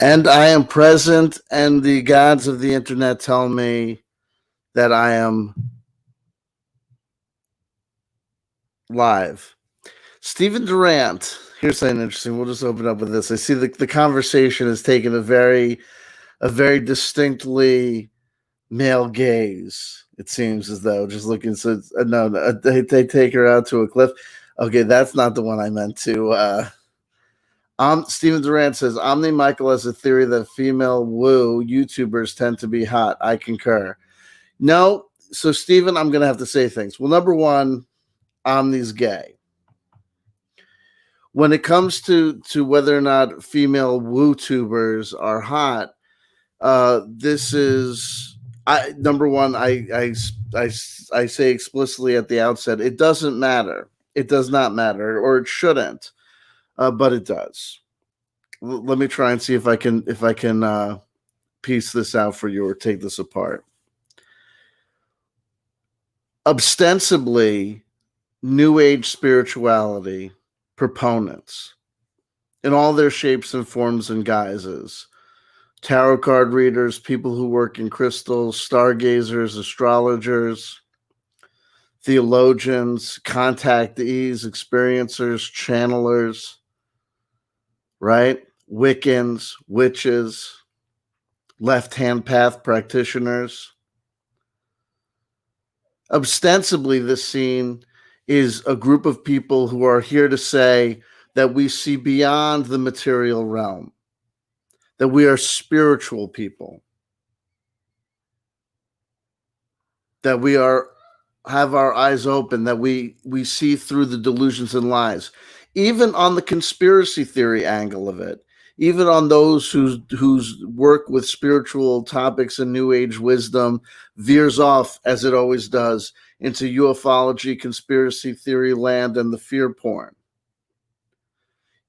And I am present, and the gods of the internet tell me that I am live. Stephen Durant, here's something interesting. We'll just open up with this. I see the conversation has taken a very distinctly male gaze. It seems as though just looking. So no, they take her out to a cliff. Okay, that's not the one I meant to. Stephen Durant says Omni Michael has a theory that female woo YouTubers tend to be hot. I concur. No, so Stephen, I'm gonna have to say things. Well, number one, Omni's gay. When it comes to whether or not female woo tubers are hot, this is number one. I say explicitly at the outset, it doesn't matter. It does not matter, or it shouldn't, but it does. Let me try and see if I can piece this out for you or take this apart. Ostensibly, New Age spirituality proponents in all their shapes and forms and guises. Tarot card readers, people who work in crystals, stargazers, astrologers, theologians, contactees, experiencers, channelers, right? Wiccans, witches, left-hand path practitioners. Ostensibly, this scene is a group of people who are here to say that we see beyond the material realm, that we are spiritual people, that we have our eyes open, that we see through the delusions and lies. Even on the conspiracy theory angle of it, even on those whose work with spiritual topics and New Age wisdom veers off, as it always does, into ufology, conspiracy theory land, and the fear porn.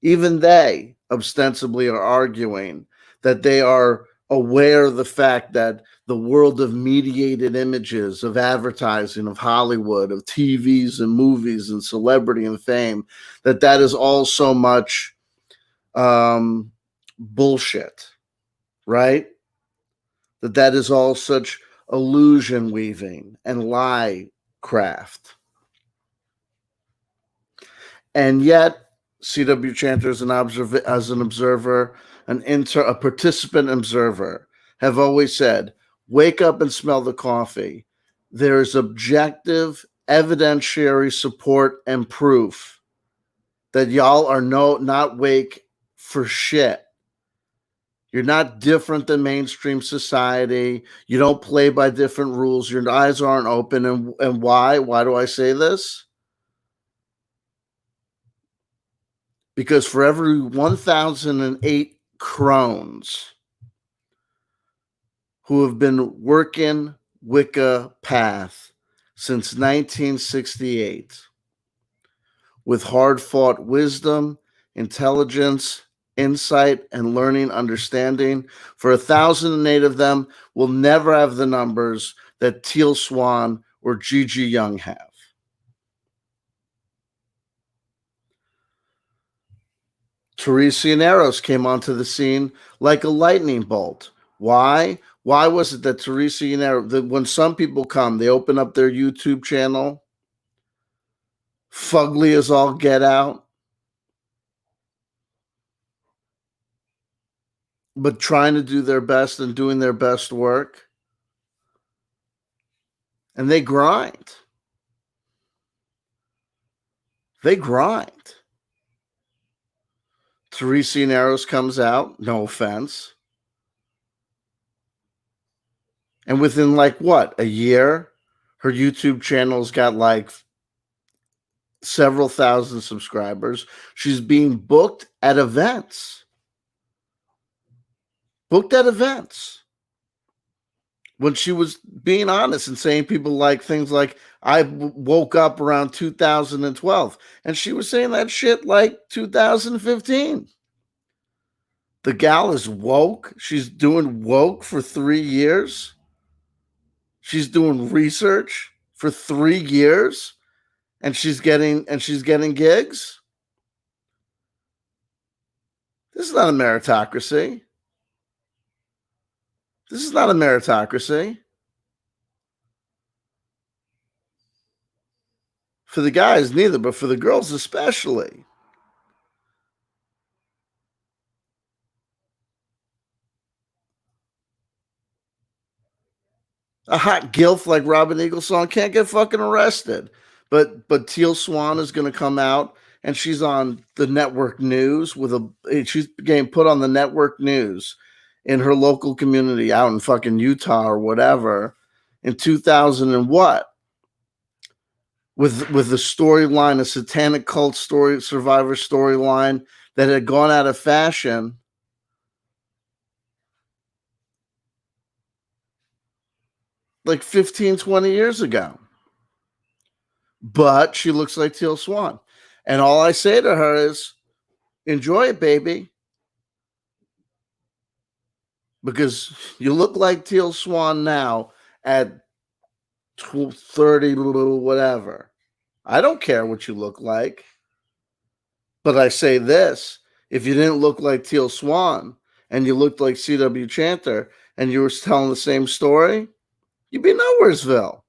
Even they ostensibly are arguing that they are aware of the fact that the world of mediated images, of advertising, of Hollywood, of TVs and movies and celebrity and fame, that is all so much bullshit, right? That is all such illusion weaving and lie craft. And yet, CW Chanter as an observer, a participant observer, have always said, wake up and smell the coffee. There is objective, evidentiary support and proof that y'all are not wake for shit. You're not different than mainstream society. You don't play by different rules. Your eyes aren't open. And why? Why do I say this? Because for every 1,008 crones who have been working Wicca path since 1968 with hard-fought wisdom, intelligence, insight, and learning, understanding, for 1,008 of them will never have the numbers that Teal Swan or Gigi Young have. Teresa Yaneros came onto the scene like a lightning bolt. Why? Why was it that Teresa Yaneros, when some people come, they open up their YouTube channel, fugly as all get out, but trying to do their best and doing their best work, and they grind. They grind. Teresa Yaneros comes out, no offense. And within a year, her YouTube channel's got several thousand subscribers. She's being booked at events. When she was being honest and saying people like things like, I woke up around 2012. And she was saying that shit like 2015. The gal is woke. She's doing woke for 3 years. She's doing research for 3 years. And she's getting gigs. This is not a meritocracy. This is not a meritocracy. For the guys, neither, but for the girls especially. A hot gilf like Robin Eaglesong can't get fucking arrested. But Teal Swan is going to come out and she's on the network news she's getting put on the network news in her local community out in fucking Utah or whatever in 2000 and what? With the storyline, a satanic cult story, survivor storyline that had gone out of fashion like 15, 20 years ago. But she looks like Teal Swan. And all I say to her is, enjoy it, baby. Because you look like Teal Swan now at 30, whatever. I don't care what you look like. But I say this, if you didn't look like Teal Swan and you looked like C.W. Chanter and you were telling the same story, you'd be Nowheresville.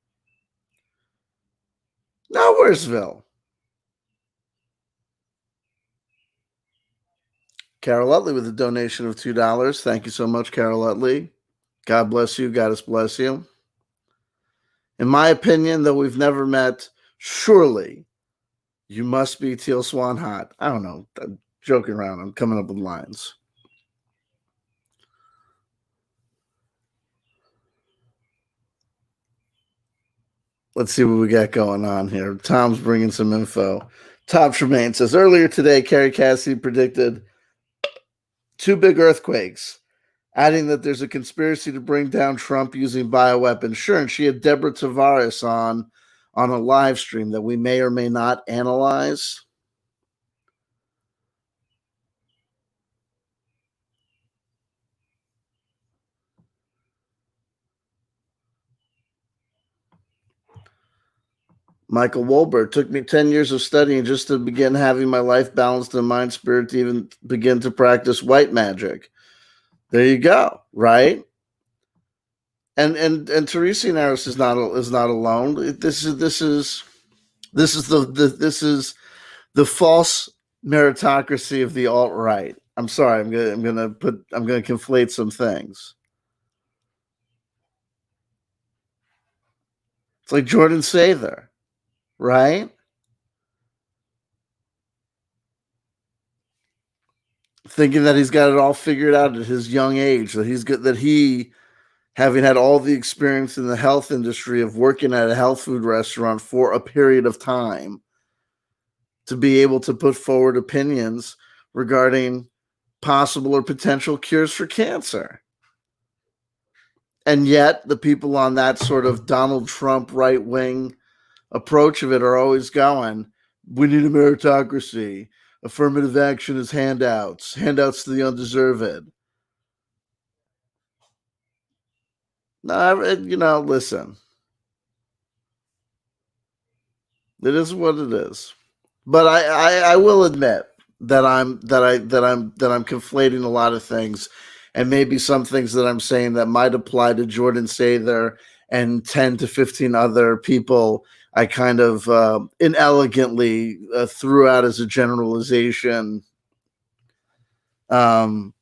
Nowheresville. Carol Utley with a donation of $2. Thank you so much, Carol Utley. God bless you. God bless you. In my opinion, though we've never met, surely you must be Teal Swan hot. I don't know. I'm joking around. I'm coming up with lines. Let's see what we got going on here. Tom's bringing some info. Tom Tremaine says, earlier today, Carrie Cassidy predicted 2 big earthquakes, adding that there's a conspiracy to bring down Trump using bioweapons. Sure, and she had Deborah Tavares on a live stream that we may or may not analyze. Michael Wolbert, took me 10 years of studying just to begin having my life balanced in mind, spirit, to even begin to practice white magic. There you go, right? And Teresa Naris is not alone. This is the false meritocracy of the alt-right. I'm sorry, I'm gonna conflate some things. It's like Jordan Sather, right? Thinking that he's got it all figured out at his young age, that he's good, that he, having had all the experience in the health industry of working at a health food restaurant for a period of time, to be able to put forward opinions regarding possible or potential cures for cancer. And yet the people on that sort of Donald Trump right-wing approach of it are always going, we need a meritocracy. Affirmative action is handouts to the undeserved. No, listen. It is what it is. But I will admit that I'm conflating a lot of things, and maybe some things that I'm saying that might apply to Jordan Sather and 10 to 15 other people. I kind of inelegantly threw out as a generalization to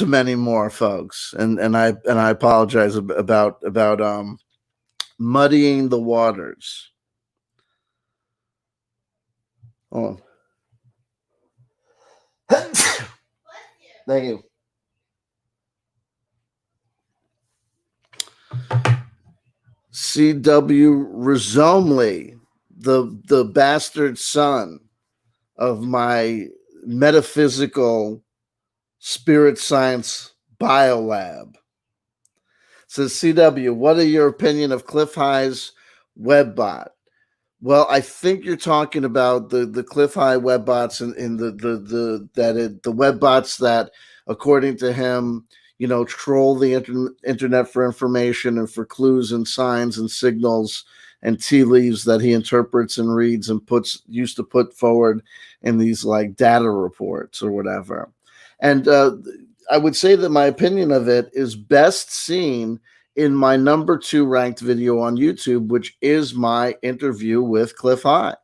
many more folks, and I apologize about muddying the waters. Oh. Thank you. C.W. Rizomli, the bastard son of my metaphysical spirit science biolab, says, CW, what are your opinion of Cliff High's webbot? Well, I think you're talking about the Cliff High webbots and the webbots that, according to him, troll the internet for information and for clues and signs and signals and tea leaves that he interprets and reads and used to put forward in these like data reports or whatever. And I would say that my opinion of it is best seen in my number 2 ranked video on YouTube, which is my interview with Cliff High.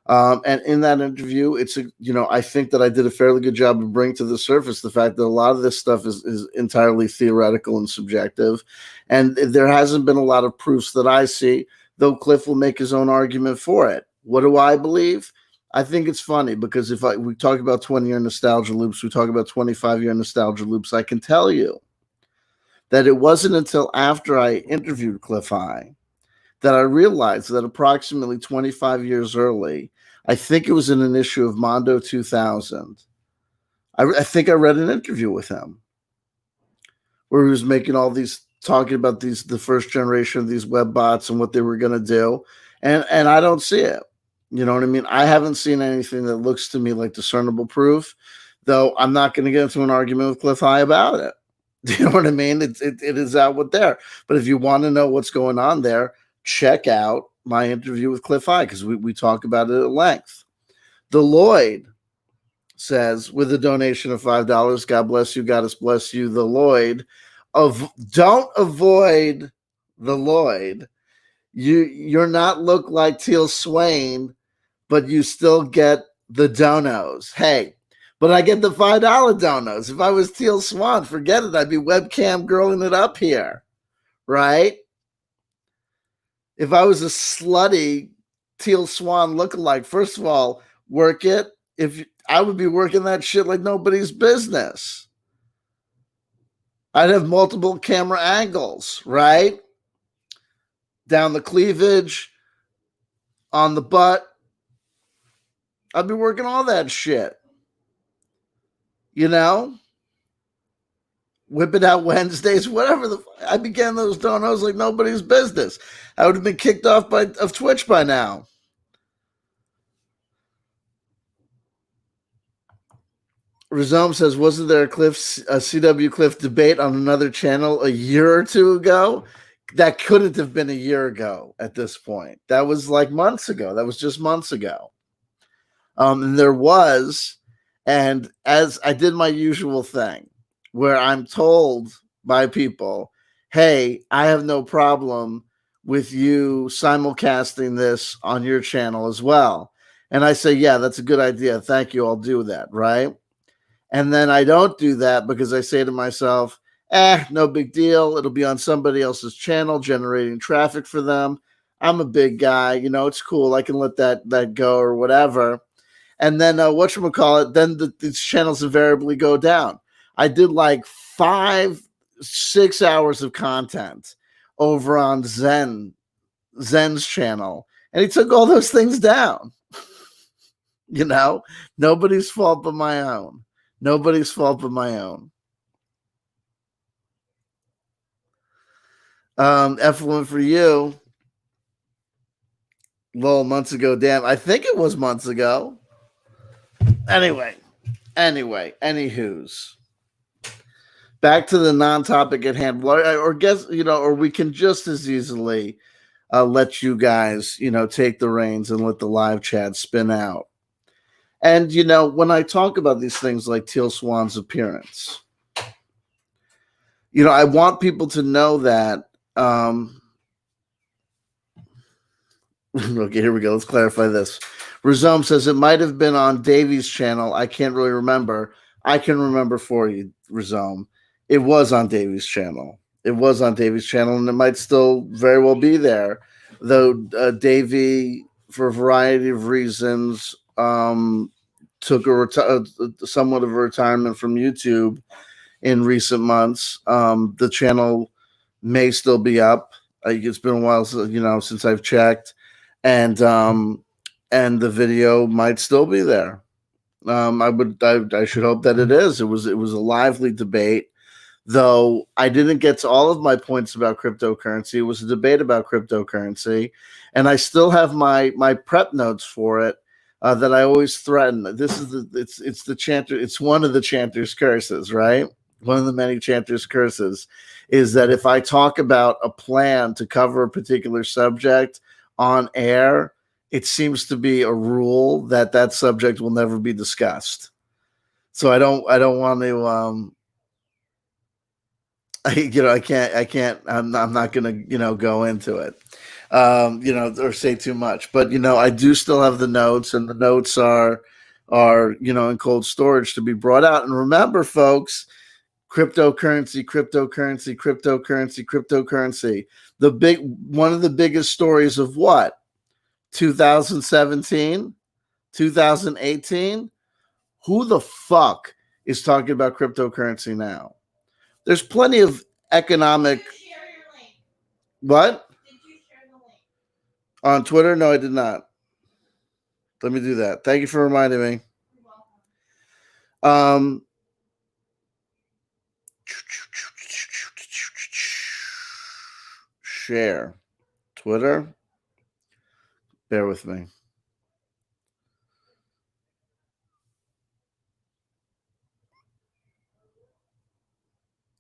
And in that interview, I think that I did a fairly good job of bringing to the surface the fact that a lot of this stuff is entirely theoretical and subjective. And there hasn't been a lot of proofs that I see, though Cliff will make his own argument for it. What do I believe? I think it's funny because we talk about 20-year nostalgia loops, we talk about 25-year nostalgia loops, I can tell you that it wasn't until after I interviewed Cliff High that I realized that approximately 25 years early, I think it was in an issue of Mondo 2000, I think I read an interview with him where he was talking about the first generation of these web bots and what they were going to do. And I don't see it. You know what I mean? I haven't seen anything that looks to me like discernible proof, though I'm not going to get into an argument with Cliff High about it. Do you know what I mean? It is out there. But if you want to know what's going on there, check out my interview with Cliff High because we talk about it at length. The Lloyd says, with a donation of $5, God bless you, God bless you, the Lloyd. Don't avoid the Lloyd. You're not look like Teal Swain, but you still get the donos. Hey, but I get the $5 donos. If I was Teal Swan, forget it. I'd be webcam girling it up here, right? If I was a slutty Teal Swan lookalike, first of all, work it. I would be working that shit like nobody's business. I'd have multiple camera angles, right? Down the cleavage, on the butt. I'd be working all that shit. You know? Whip it out Wednesdays, whatever. I began those donos like nobody's business. I would have been kicked off of Twitch by now. Rizome says, wasn't there a CW Cliff debate on another channel a year or two ago? That couldn't have been a year ago at this point. That was like months ago. That was just months ago. And there was, and as I did my usual thing, where I'm told by people, hey, I have no problem with you simulcasting this on your channel as well. And I say, yeah, that's a good idea. Thank you. I'll do that, right? And then I don't do that because I say to myself, no big deal. It'll be on somebody else's channel generating traffic for them. I'm a big guy. It's cool. I can let that go or whatever. And then whatchamacallit, then these channels invariably go down. I did like 5-6 hours of content over on Zen's channel, and he took all those things down. Nobody's fault but my own. Nobody's fault but my own. F1 for you. Lol, months ago. Damn, I think it was months ago. Anyway, anywho's. Back to the non-topic at hand, or we can just as easily let you guys, take the reins and let the live chat spin out. And, when I talk about these things like Teal Swan's appearance, I want people to know that. Okay, here we go. Let's clarify this. Rizome says it might have been on Davies' channel. I can't really remember. I can remember for you, Rizome. It was on Davies' channel. It was on Davies' channel, and it might still very well be there. Though Davey, for a variety of reasons, took somewhat of a retirement from YouTube in recent months. The channel may still be up. It's been a while, since I've checked, and the video might still be there. I should hope that it is. It was a lively debate, though I didn't get to all of my points about cryptocurrency. It was a debate about cryptocurrency, and I still have my prep notes for it that I always threaten. This is it's the chanter. It's one of the chanter's curses, right? One of the many chanter's curses is that if I talk about a plan to cover a particular subject on air, it seems to be a rule that subject will never be discussed. So I don't want to I can't I'm not gonna go into it or say too much, but I do still have the notes, and the notes are in cold storage to be brought out. And remember, folks, cryptocurrency, cryptocurrency, cryptocurrency, cryptocurrency. One of the biggest stories of what? 2017, 2018. Who the fuck is talking about cryptocurrency now? There's plenty of economic. What? Did you share the link? On Twitter? No, I did not. Let me do that. Thank you for reminding me. You're welcome. Share. Twitter. Bear with me.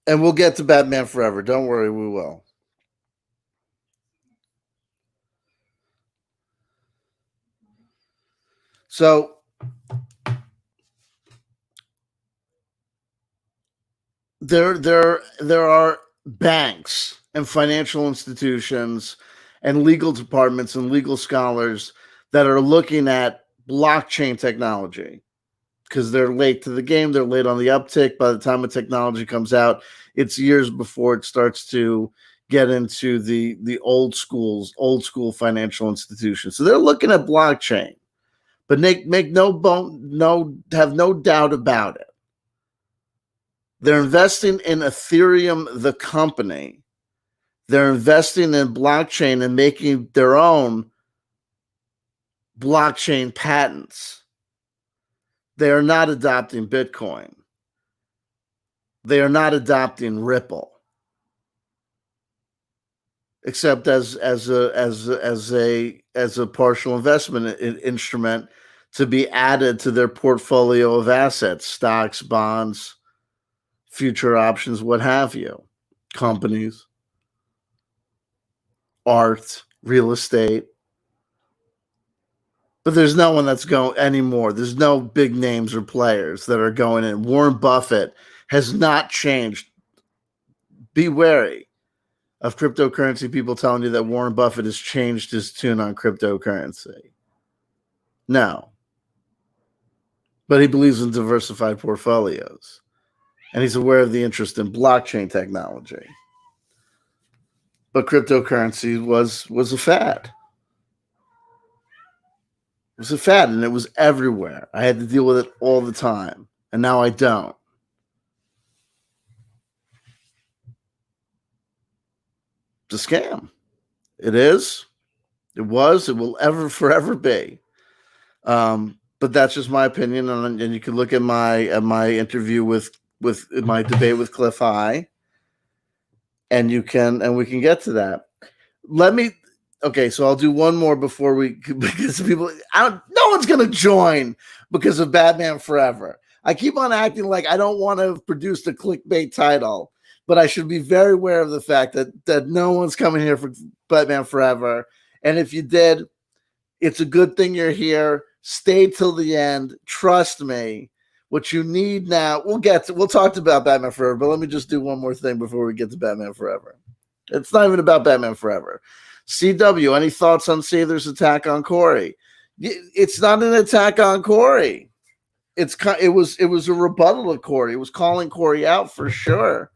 And we'll get to Batman Forever. Don't worry, we will. So there are banks and financial institutions and legal departments and legal scholars that are looking at blockchain technology because they're late to the game. They're late on the uptick. By the time the technology comes out, it's years before it starts to get into the old school financial institutions. So they're looking at blockchain, but make have no doubt about it. They're investing in Ethereum, the company. They're investing in blockchain and making their own blockchain patents. They are not adopting Bitcoin. They are not adopting Ripple, except as a partial investment instrument to be added to their portfolio of assets, stocks, bonds, future options, what have you, companies, art, real estate. But there's no one that's going anymore. There's no big names or players that are going in. Warren Buffett has not changed. Be wary of cryptocurrency people telling you that Warren Buffett has changed his tune on cryptocurrency. No. But he believes in diversified portfolios. And he's aware of the interest in blockchain technology. But cryptocurrency was a fad. It was a fad, and it was everywhere. I had to deal with it all the time. And now I don't. It's a scam. It is. It was. It will forever be. But that's just my opinion, and you can look at my interview with my debate with Cliff High, and we can get to that. Okay, so I'll do one more before because no one's gonna join because of Batman Forever. I keep on acting like I don't want to have produced a clickbait title, but I should be very aware of the fact that no one's coming here for Batman Forever. And if you did, it's a good thing you're here. Stay till the end. Trust me. What you need now, we'll talk about Batman Forever, but let me just do one more thing before we get to Batman Forever. It's not even about Batman Forever. CW, any thoughts on Sather's attack on Corey? It's not an attack on Corey. It was a rebuttal of Corey. It was calling Corey out for sure.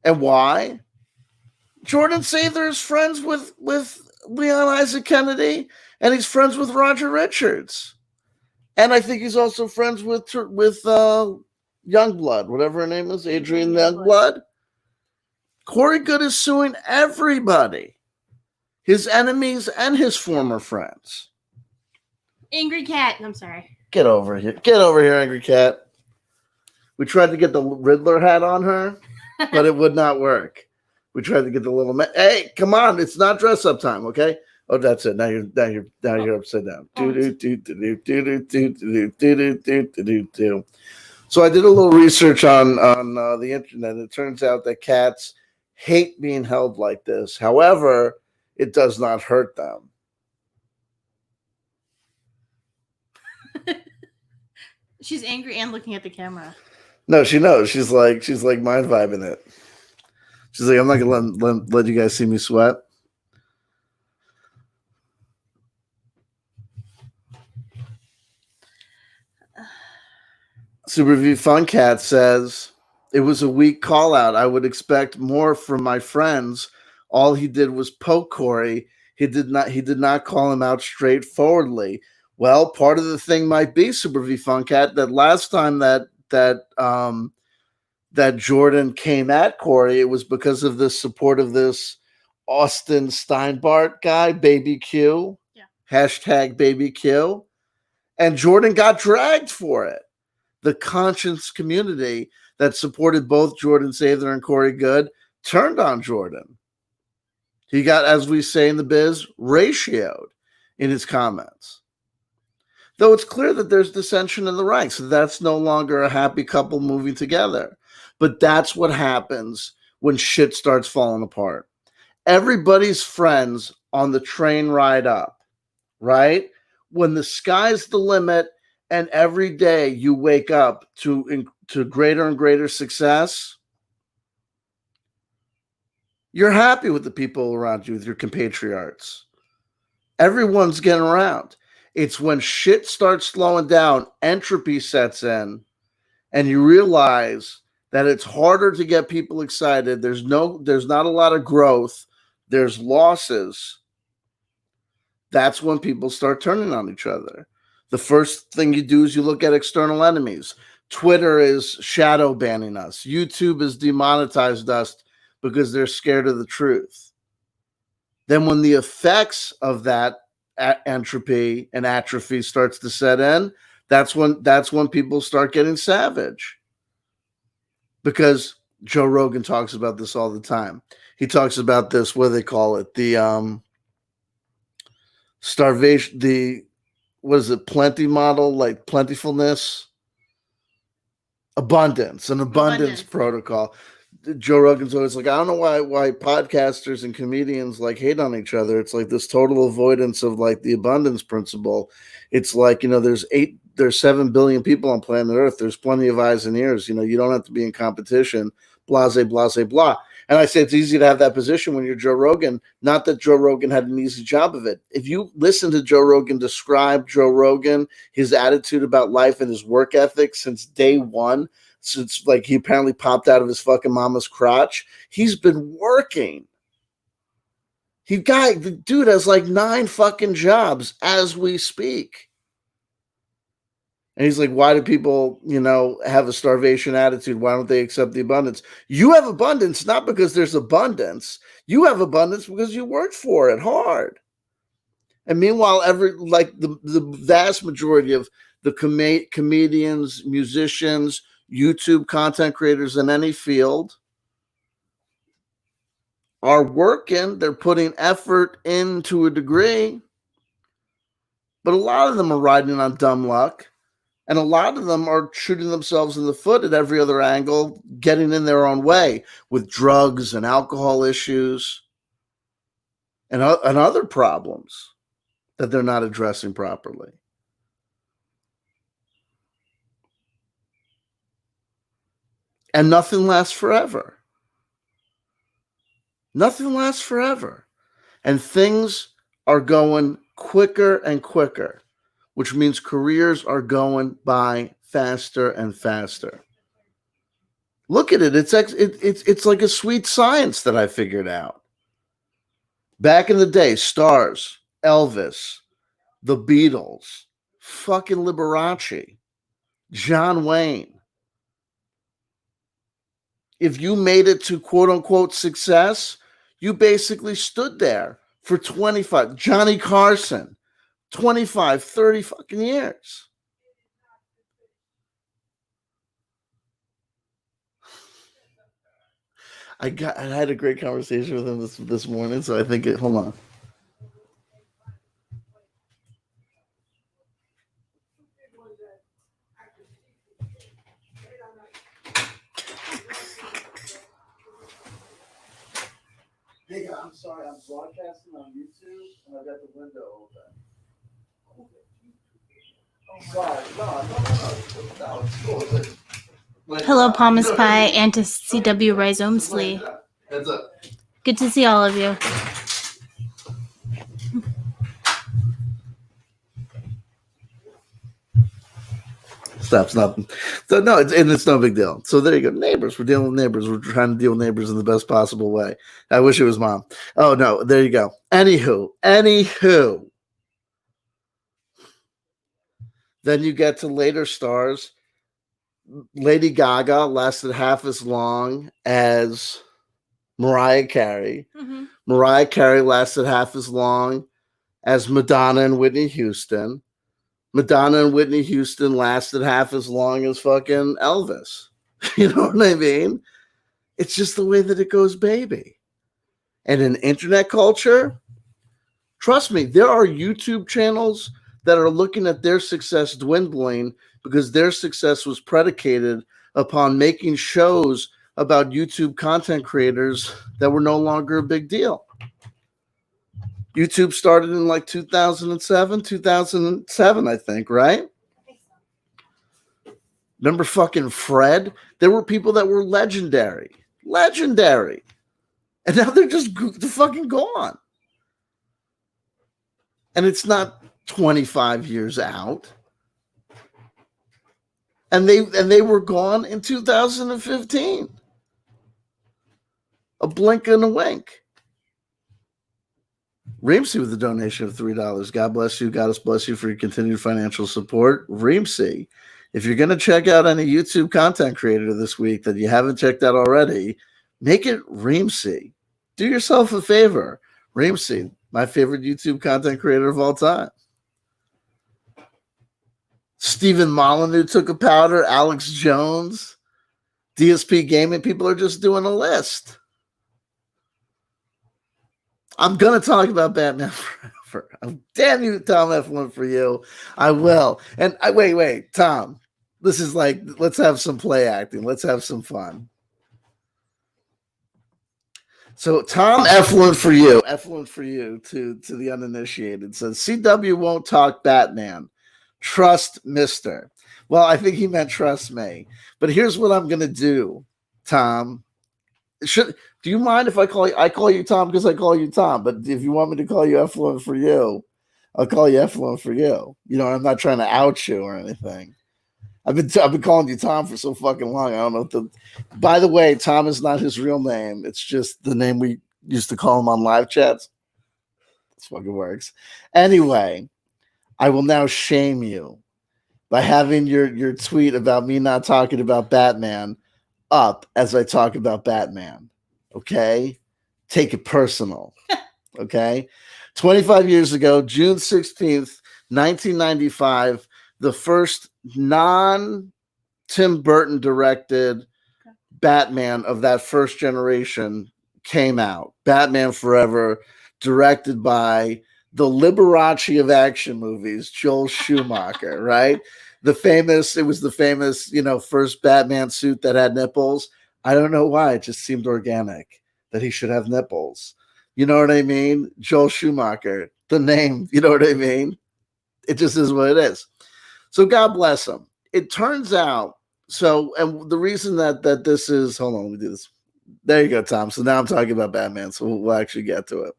And why? Jordan Sather is friends with Leon Isaac Kennedy, and he's friends with Roger Richards. And I think he's also friends with Youngblood, whatever her name is, Adrienne Youngblood. Corey Good is suing everybody, his enemies and his former friends. Angry Cat. I'm sorry. Get over here. Get over here, Angry Cat. We tried to get the Riddler hat on her, but it would not work. We tried to get the little hey, come on, it's not dress up time, okay? Oh, that's it. Now you're upside down. So I did a little research on the internet. It turns out that cats hate being held like this. However, it does not hurt them. She's angry and looking at the camera. No, she knows. She's like mind vibing it. She's like, I'm not gonna let you guys see me sweat. Super V Fun Cat says it was a weak call out. I would expect more from my friends. All he did was poke Corey. He did not call him out straightforwardly. Well, part of the thing might be, Super V Fun Cat, that last time that Jordan came at Corey, it was because of the support of this Austin Steinbart guy, Baby Q. Yeah. Hashtag Baby Q. And Jordan got dragged for it. The conscience community that supported both Jordan Sather and Corey Good turned on Jordan. He got, as we say in the biz, ratioed in his comments. Though it's clear that there's dissension in the ranks. So that's no longer a happy couple moving together. But that's what happens when shit starts falling apart. Everybody's friends on the train ride up, right? When the sky's the limit and every day you wake up to greater and greater success, you're happy with the people around you, with your compatriots. Everyone's getting around. It's when shit starts slowing down, entropy sets in, and you realize that it's harder to get people excited. There's not a lot of growth. There's losses. That's when people start turning on each other. The first thing you do is you look at external enemies. Twitter is shadow banning us. YouTube has demonetized us because they're scared of the truth. Then when the effects of that entropy and atrophy starts to set in, that's when people start getting savage. Because Joe Rogan talks about this all the time. He talks about this, what do they call it? The starvation, what is it, plenty model, like plentifulness, an abundance protocol. Joe Rogan's always like, I don't know why podcasters and comedians like hate on each other. It's like this total avoidance of like the abundance principle. It's like, there's 7 billion people on planet Earth. There's plenty of eyes and ears. You don't have to be in competition, blase, blase, blah. And I say it's easy to have that position when you're Joe Rogan. Not that Joe Rogan had an easy job of it. If you listen to Joe Rogan describe Joe Rogan, his attitude about life and his work ethic since day one, since like he apparently popped out of his fucking mama's crotch, he's been working. The dude has like 9 fucking jobs as we speak. And he's like, why do people, have a starvation attitude? Why don't they accept the abundance? You have abundance, not because there's abundance. You have abundance because you worked for it hard. And meanwhile, the vast majority of the comedians, musicians, YouTube content creators in any field are working. They're putting effort into a degree. But a lot of them are riding on dumb luck. And a lot of them are shooting themselves in the foot at every other angle, getting in their own way with drugs and alcohol issues and other problems that they're not addressing properly. And nothing lasts forever. Nothing lasts forever. And things are going quicker and quicker, which means careers are going by faster and faster. Look at it. It's like a sweet science that I figured out. Back in the day, stars, Elvis, the Beatles, fucking Liberace, John Wayne. If you made it to quote unquote success, you basically stood there for 25, Johnny Carson, 25, 30 fucking years. I had a great conversation with him this morning, so I think hold on. Hey, I'm sorry, I'm broadcasting on YouTube and I've got the window open. Sorry, no, it's cool. Hello, Palmas Pie, and to CW Rhizomesly. Heads up. Good to see all of you. Stops nothing. So no, it's no big deal. So there you go. Neighbors. We're dealing with neighbors. We're trying to deal with neighbors in the best possible way. I wish it was mom. Oh no, there you go. Anywho. Then you get to later stars. Lady Gaga lasted half as long as Mariah Carey. Mm-hmm. Mariah Carey lasted half as long as Madonna and Whitney Houston. Madonna and Whitney Houston lasted half as long as fucking Elvis. You know what I mean? It's just the way that it goes, baby. And in internet culture, trust me, there are YouTube channels that are looking at their success dwindling because their success was predicated upon making shows about YouTube content creators that were no longer a big deal. YouTube started in like 2007, I think, right? Remember fucking Fred? There were people that were legendary. And now they're just fucking gone. And it's not 25 years out. And they were gone in 2015. A blink and a wink. Reemsey with a donation of $3. God bless you. God bless you for your continued financial support. Reemsey, if you're going to check out any YouTube content creator this week that you haven't checked out already, make it Reemsey. Do yourself a favor. Reemsey, my favorite YouTube content creator of all time. Stephen Molyneux took a powder. Alex Jones. DSP Gaming. People are just doing a list. I'm going to talk about Batman forever. Damn you, Tom F1 for you. I will. And wait, Tom. This is like, let's have some play acting. Let's have some fun. So Tom F1 for you to the uninitiated says, CW won't talk Batman. Trust Mister. Well, I think he meant trust me. But here's what I'm going to do, Tom. Do you mind if I call you Tom because I call you Tom? But if you want me to call you F1 for you, I'll call you F1 for you. You know, I'm not trying to out you or anything. I've been calling you Tom for so fucking long. I don't know. By the way, Tom is not his real name. It's just the name we used to call him on live chats. This fucking works. Anyway, I will now shame you by having your tweet about me not talking about Batman up as I talk about Batman. Okay? Take it personal. Okay? 25 years ago, June 16th, 1995, the first non-Tim Burton directed Batman of that first generation came out. Batman Forever, directed by the Liberace of action movies, Joel Schumacher, right? It was the famous, first Batman suit that had nipples. I don't know why. It just seemed organic that he should have nipples. You know what I mean? Joel Schumacher, the name, you know what I mean? It just is what it is. So God bless him. It turns out, and the reason that this is, hold on, let me do this. There you go, Tom. So now I'm talking about Batman, so we'll actually get to it.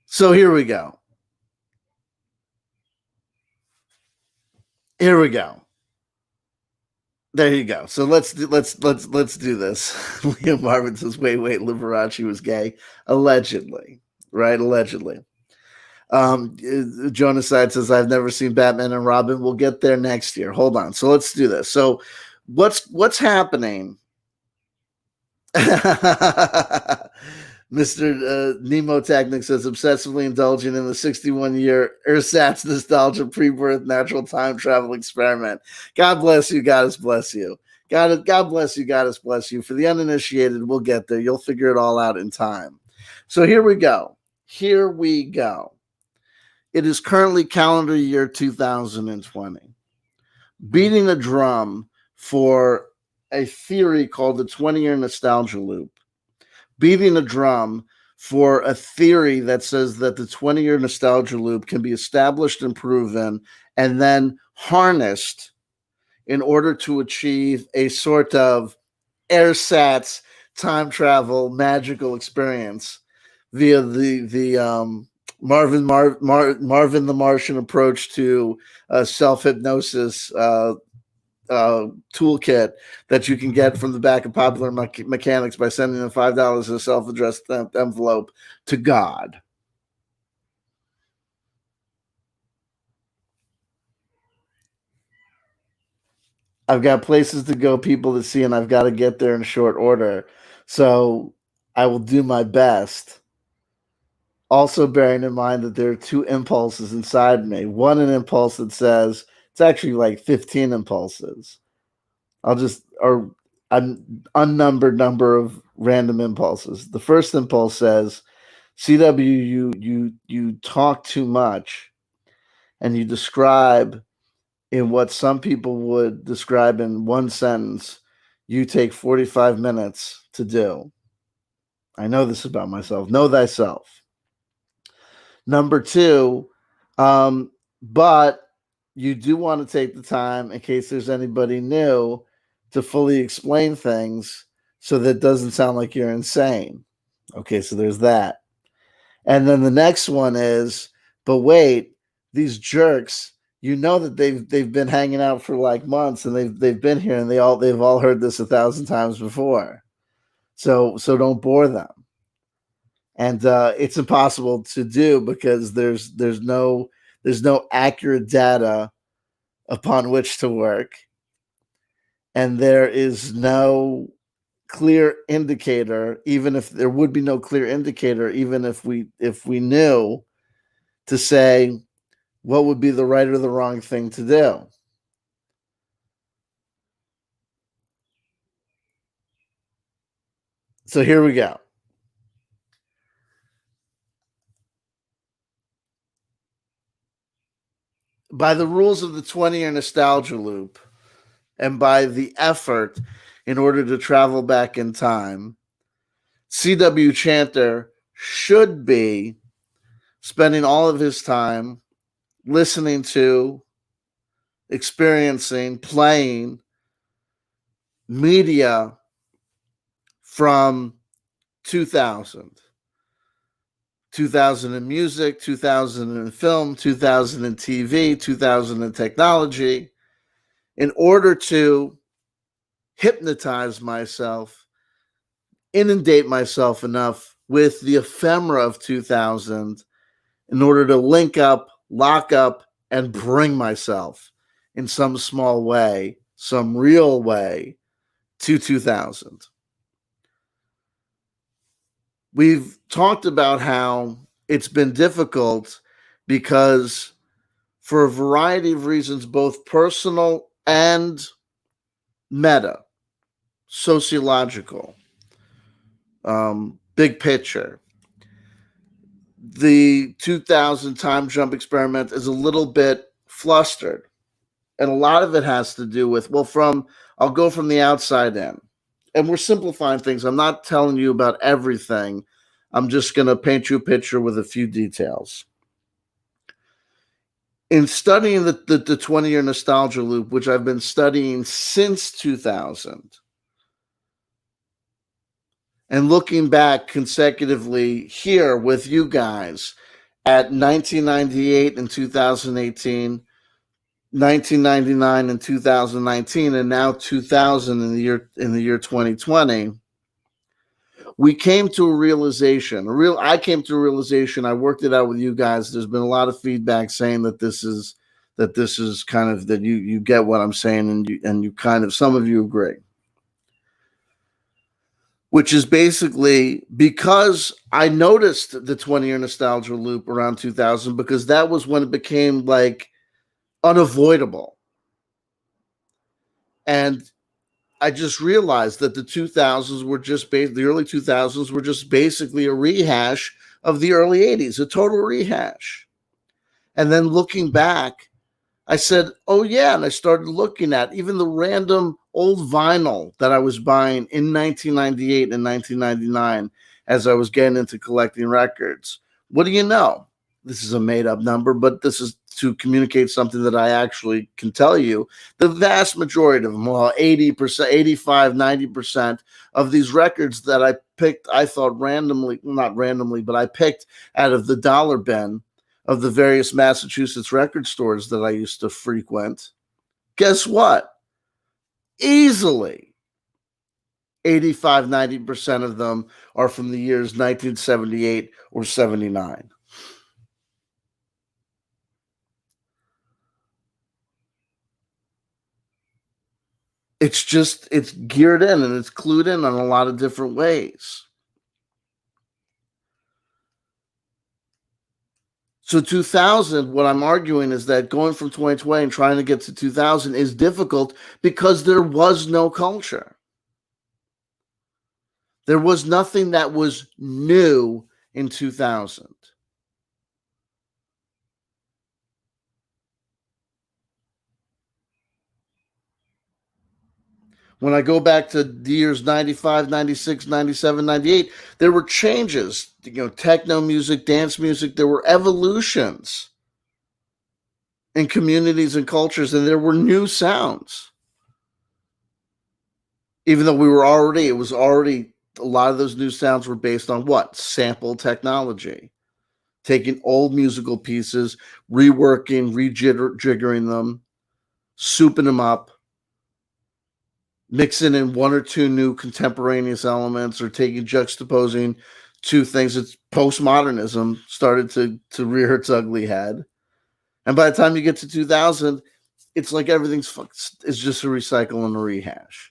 So here we go. There you go. So let's do this. Liam Marvin says, wait, Liberace was gay. Allegedly. Right? Allegedly. Jonaside says, I've never seen Batman and Robin. We'll get there next year. Hold on. So let's do this. So what's happening? Mr. Nemo Technic says, obsessively indulging in the 61-year ersatz nostalgia pre-birth natural time travel experiment. God bless you. God bless you. God bless you. God bless you. For the uninitiated, we'll get there. You'll figure it all out in time. So here we go. It is currently calendar year 2020. Beating a drum for a theory called the 20-year nostalgia loop. Beating a drum for a theory that says that the 20-year nostalgia loop can be established and proven and then harnessed in order to achieve a sort of airsats time travel magical experience via the Marvin the Martian approach to self hypnosis toolkit that you can get from the back of Popular Mechanics by sending them $5 in a self-addressed envelope to God. I've got places to go, people to see, and I've got to get there in short order. So I will do my best. Also bearing in mind that there are two impulses inside me. One, an impulse that says, it's actually like 15 impulses. Or an unnumbered number of random impulses. The first impulse says, CW, you talk too much and you describe in what some people would describe in one sentence, you take 45 minutes to do. I know this about myself. Know thyself. Number two, but you do want to take the time in case there's anybody new to fully explain things so that it doesn't sound like you're insane. Okay, so there's that. And then the next one is, but wait, these jerks, you know that they've been hanging out for like months and they've been here and they've all heard this 1,000 times before. So don't bore them. And it's impossible to do because there's no accurate data upon which to work, and there is no clear indicator. Even if there would be no clear indicator, even if we knew to say what would be the right or the wrong thing to do. So here we go. By the rules of the 20-year nostalgia loop, and by the effort in order to travel back in time, C.W. Chanter should be spending all of his time listening to, experiencing, playing media from 2000. 2000 in music, 2000 in film, 2000 in TV, 2000 in technology, in order to hypnotize myself, inundate myself enough with the ephemera of 2000 in order to link up, lock up, and bring myself in some small way, some real way, to 2000. We've talked about how it's been difficult because, for a variety of reasons, both personal and meta, sociological, big picture, the 2000 time jump experiment is a little bit flustered. And a lot of it has to do with, I'll go from the outside in. And we're simplifying things. I'm not telling you about everything. I'm just going to paint you a picture with a few details. In studying the 20-year nostalgia loop, which I've been studying since 2000, and looking back consecutively here with you guys at 1998 and 2018, 1999 and 2019, and now 2000 in the year 2020, we came to a realization. I came to a realization. I worked it out with you guys. There's been a lot of feedback saying that this is kind of, that you get what I'm saying, and you kind of, some of you agree. Which is basically because I noticed the 20-year nostalgia loop around 2000, because that was when it became like unavoidable. And I just realized that the 2000s were just the early 2000s were just basically a rehash of the early 80s, a total rehash. And then looking back, I said, oh yeah, and I started looking at even the random old vinyl that I was buying in 1998 and 1999, as I was getting into collecting records. What do you know? This is a made up number, but this is to communicate something that I actually can tell you. The vast majority of them, well, 80%, 85, 90% of these records that I picked, I thought randomly, not randomly, but I picked out of the dollar bin of the various Massachusetts record stores that I used to frequent. Guess what? Easily 85, 90% of them are from the years 1978 or 79. It's geared in and it's clued in on a lot of different ways. So 2000, what I'm arguing is that going from 2020 and trying to get to 2000 is difficult because there was no culture. There was nothing that was new in 2000. When I go back to the years 95, 96, 97, 98, there were changes. Techno music, dance music, there were evolutions in communities and cultures, and there were new sounds. Even though it was already, a lot of those new sounds were based on what? Sample technology. Taking old musical pieces, reworking, rejiggering them, souping them up, mixing in one or two new contemporaneous elements, or juxtaposing two things. It's postmodernism started to rear its ugly head. And by the time you get to 2000, it's like everything's just a recycle and a rehash.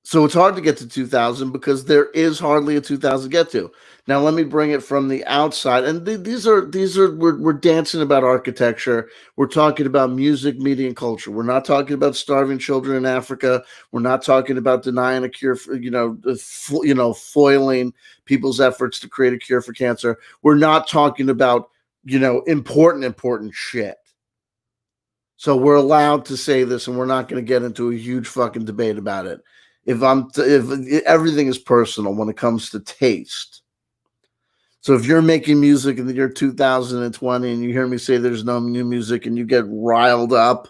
So it's hard to get to 2000 because there is hardly a 2000 to get to. Now let me bring it from the outside, and these are we're dancing about architecture. We're talking about music, media, and culture. We're not talking about starving children in Africa. We're not talking about denying a cure for foiling people's efforts to create a cure for cancer. We're not talking about important shit. So we're allowed to say this, and we're not going to get into a huge fucking debate about it. If everything is personal when it comes to taste. So if you're making music in the year 2020 and you hear me say there's no new music and you get riled up,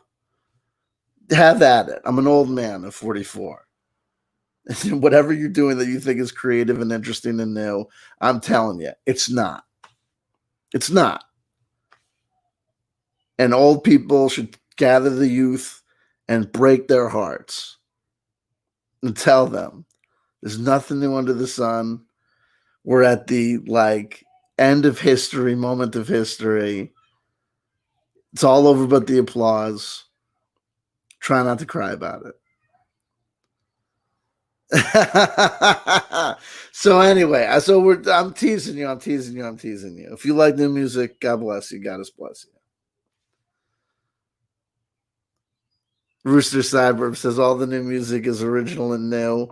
have at it. I'm an old man at 44. Whatever you're doing that you think is creative and interesting and new, I'm telling you, it's not. It's not. And old people should gather the youth and break their hearts and tell them there's nothing new under the sun. We're at the end of history, moment of history. It's all over but the applause. Try not to cry about it. So anyway, I'm teasing you. If you like new music, God bless you. God bless you. Rooster Cyberb says all the new music is original and new.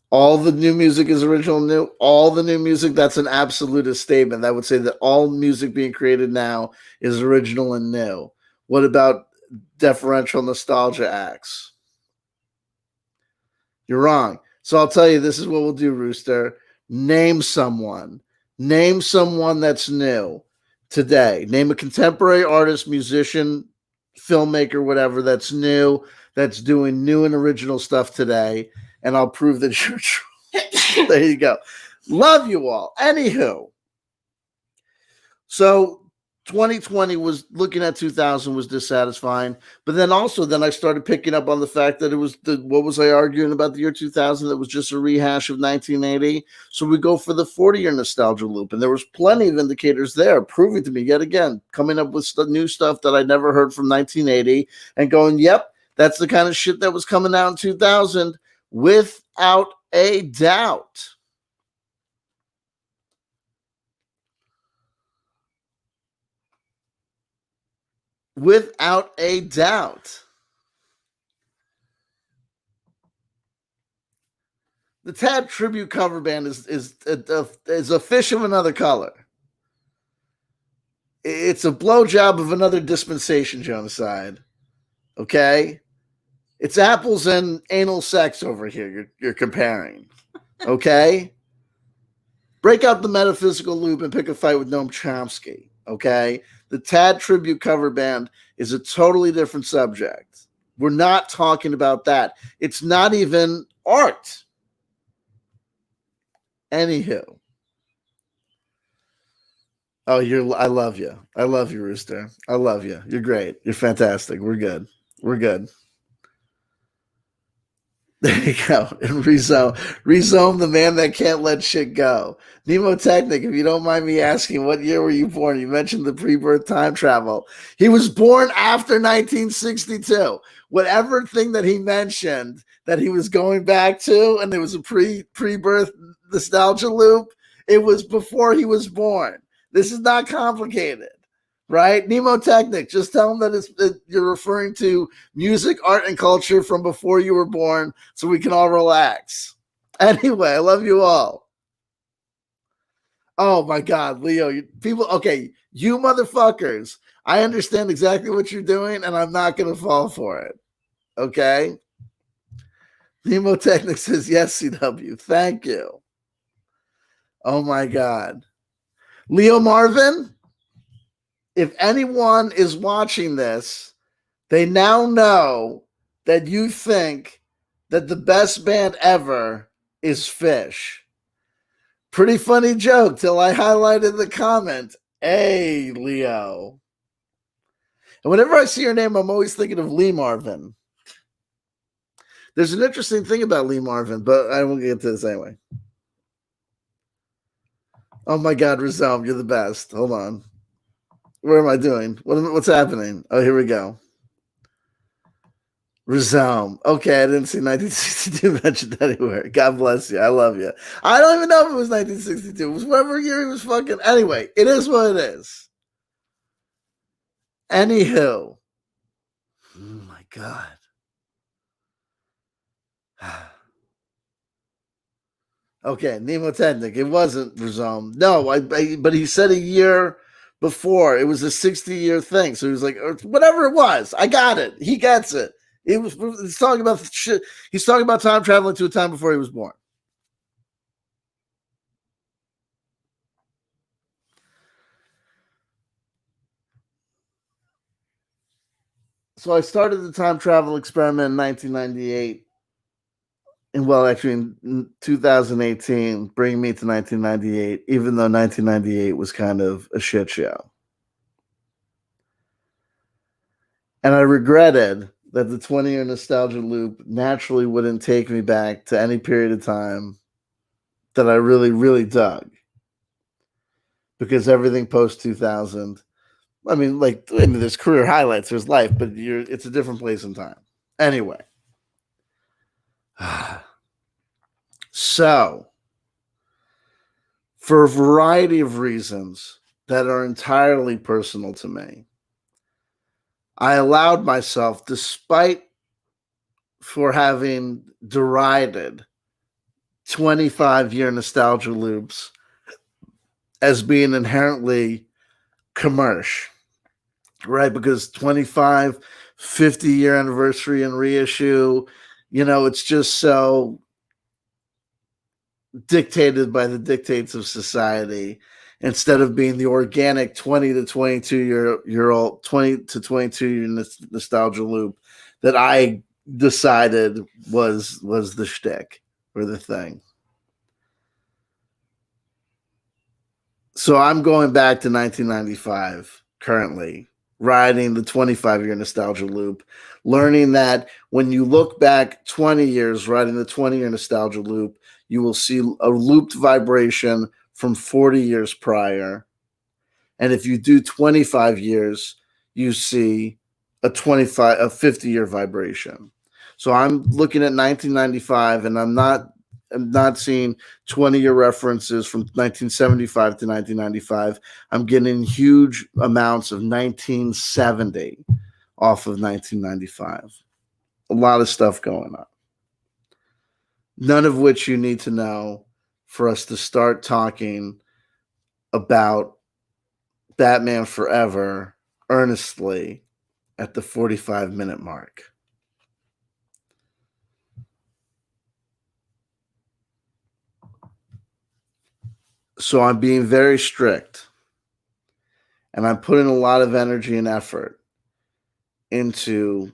All the new music is original and new. All the new music, that's an absolutist statement. That would say that all music being created now is original and new. What about deferential nostalgia acts? You're wrong. So I'll tell you, this is what we'll do, Rooster. Name someone. Name someone that's new today. Name a contemporary artist, musician, filmmaker, whatever, that's new, that's doing new and original stuff today, and I'll prove that you're true. There you go. Love you all. Anywho, so 2020 was looking at 2000 was dissatisfying, but then I started picking up on the fact that it was what was I arguing about the year 2000? That was just a rehash of 1980. So we go for the 40-year nostalgia loop, and there was plenty of indicators there proving to me yet again, coming up with new stuff that I never heard from 1980, and going, yep, that's the kind of shit that was coming out in 2000, without a doubt. Without a doubt. The Tad tribute cover band is a fish of another color. It's a blowjob of another dispensation genocide. Okay? It's apples and anal sex over here. You're comparing. Okay? Break out the metaphysical loop and pick a fight with Noam Chomsky. Okay? The Tad tribute cover band is a totally different subject. We're not talking about that. It's not even art. Anywho. Oh, I love you. I love you, Rooster. I love you. You're great. You're fantastic. We're good. We're good. There you go. And Rezome, the man that can't let shit go. Nemotechnic, if you don't mind me asking, what year were you born? You mentioned the pre-birth time travel. He was born after 1962. Whatever thing that he mentioned that he was going back to, and there was a pre-birth nostalgia loop, it was before he was born. This is not complicated. Right? Nemotechnic, just tell him that you're referring to music, art, and culture from before you were born so we can all relax. Anyway, I love you all. Oh my God, Leo, you motherfuckers, I understand exactly what you're doing and I'm not going to fall for it. Okay? Nemotechnic says, yes, CW. Thank you. Oh my God. Leo Marvin? If anyone is watching this, they now know that you think that the best band ever is Fish. Pretty funny joke till I highlighted the comment. Hey, Leo. And whenever I see your name, I'm always thinking of Lee Marvin. There's an interesting thing about Lee Marvin, but I won't get into this anyway. Oh my God, Rizom, you're the best. Hold on. Where am I doing? What's happening? Oh, here we go. Rizom. Okay, I didn't see 1962 mentioned anywhere. God bless you. I love you. I don't even know if it was 1962. It was whatever year he was fucking. Anyway, it is what it is. Anywho. Oh my God. Okay, Nemotechnic. It wasn't Rizom. No, but he said a year before. It was a 60-year thing. So he was like, whatever it was. I got it. He gets it. He's talking about shit. He's talking about time traveling to a time before he was born. So I started the time travel experiment in 1998. And well, actually in 2018, bringing me to 1998, even though 1998 was kind of a shit show. And I regretted that the 20-year nostalgia loop naturally wouldn't take me back to any period of time that I really, really dug. Because everything post 2000, there's career highlights, there's life, but it's a different place in time. Anyway. So, for a variety of reasons that are entirely personal to me, I allowed myself, despite for having derided 25-year nostalgia loops as being inherently commercial, right? Because 25, 50-year anniversary and reissue, it's just so dictated by the dictates of society instead of being the organic 20 to 22 old 20 to 22 year nostalgia loop that I decided was the shtick or the thing. So I'm going back to 1995 currently, riding the 25-year nostalgia loop, learning that when you look back 20 years riding the 20-year nostalgia loop, you will see a looped vibration from 40 years prior. And if you do 25 years, you see a 50-year vibration. So I'm looking at 1995, and I'm not seeing 20-year references from 1975 to 1995. I'm getting huge amounts of 1970 off of 1995. A lot of stuff going on. None of which you need to know for us to start talking about Batman Forever earnestly at the 45-minute mark. So I'm being very strict. And I'm putting a lot of energy and effort into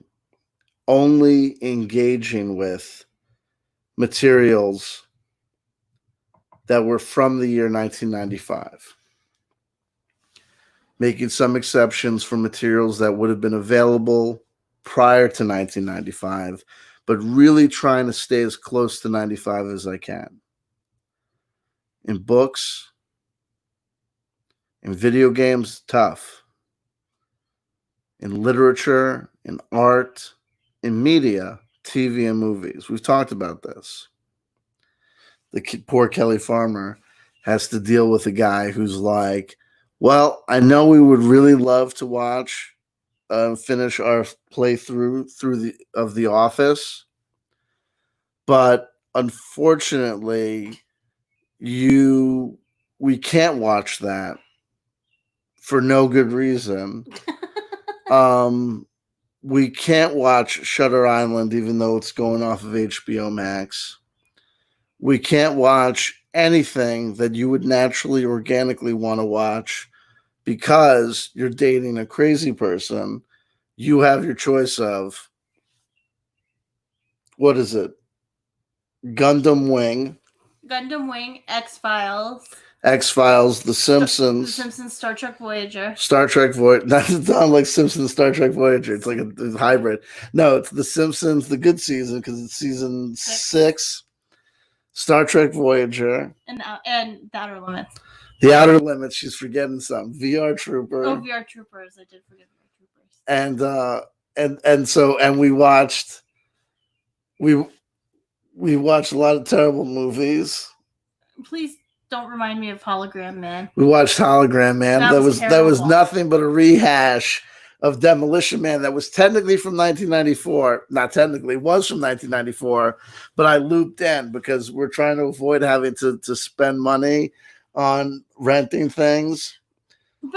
only engaging with materials that were from the year 1995. Making some exceptions for materials that would have been available prior to 1995, but really trying to stay as close to 95 as I can. In books, in video games, tough. In literature, in art, in media, TV and movies. We've talked about this. The poor Kelly Farmer has to deal with a guy who's like, well, I know we would really love to watch finish our playthrough of The Office, but unfortunately, we can't watch that for no good reason. We can't watch Shutter Island, even though it's going off of HBO Max. We can't watch anything that you would naturally, organically want to watch because you're dating a crazy person. You have your choice of, what is it? Gundam Wing, X-Files, The Simpsons, Star Trek Voyager. Not like Simpsons, Star Trek Voyager. It's like a hybrid. No, it's The Simpsons, the good season, because it's season 6. Star Trek Voyager. And The Outer Limits. The Outer Limits. She's forgetting something. VR Trooper. Oh, VR Troopers. I did forget VR Troopers. And we watched a lot of terrible movies. Please don't remind me of Hologram Man. We watched Hologram Man. That was nothing but a rehash of Demolition Man that was technically from 1994. Not technically, it was from 1994, but I looped in because we're trying to avoid having to spend money on renting things.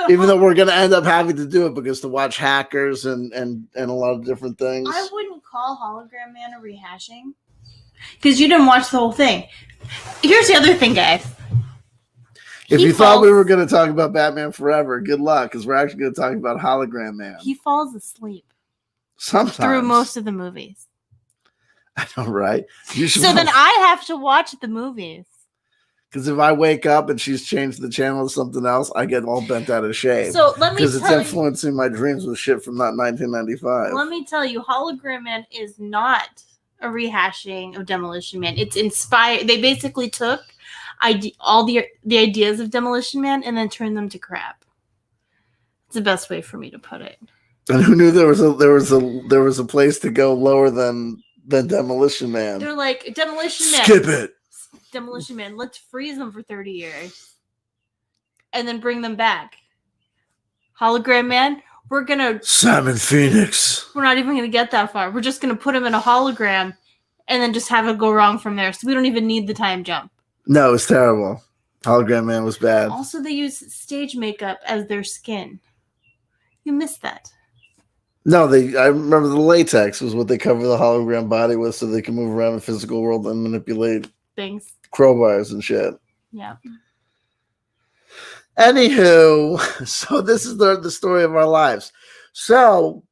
Even though we're going to end up having to do it because to watch Hackers and a lot of different things. I wouldn't call Hologram Man a rehashing because you didn't watch the whole thing. Here's the other thing, guys. If you thought we were going to talk about Batman Forever, good luck, because we're actually going to talk about Hologram Man. He falls asleep. Sometimes. Through most of the movies. I know, right? Then I have to watch the movies. Because if I wake up and she's changed the channel to something else, I get all bent out of shape. So let me because it's influencing my dreams with shit from that 1995. Let me tell you, Hologram Man is not a rehashing of Demolition Man. It's inspired. They basically took all the ideas of Demolition Man and then turned them to crap. It's the best way for me to put it. And who knew there was a place to go lower than Demolition Man? They're like, Demolition Man. Skip it. Demolition Man. Let's freeze them for 30 years. And then bring them back. Hologram Man. We're gonna Simon Phoenix. We're not even gonna get that far. We're just gonna put him in a hologram and then just have it go wrong from there. So we don't even need the time jump. No, it was terrible. Hologram Man was bad. Also, they use stage makeup as their skin. You missed that. No, I remember the latex was what they cover the hologram body with so they can move around in the physical world and manipulate things. Crowbars and shit. Yeah. Anywho, so this is the story of our lives. So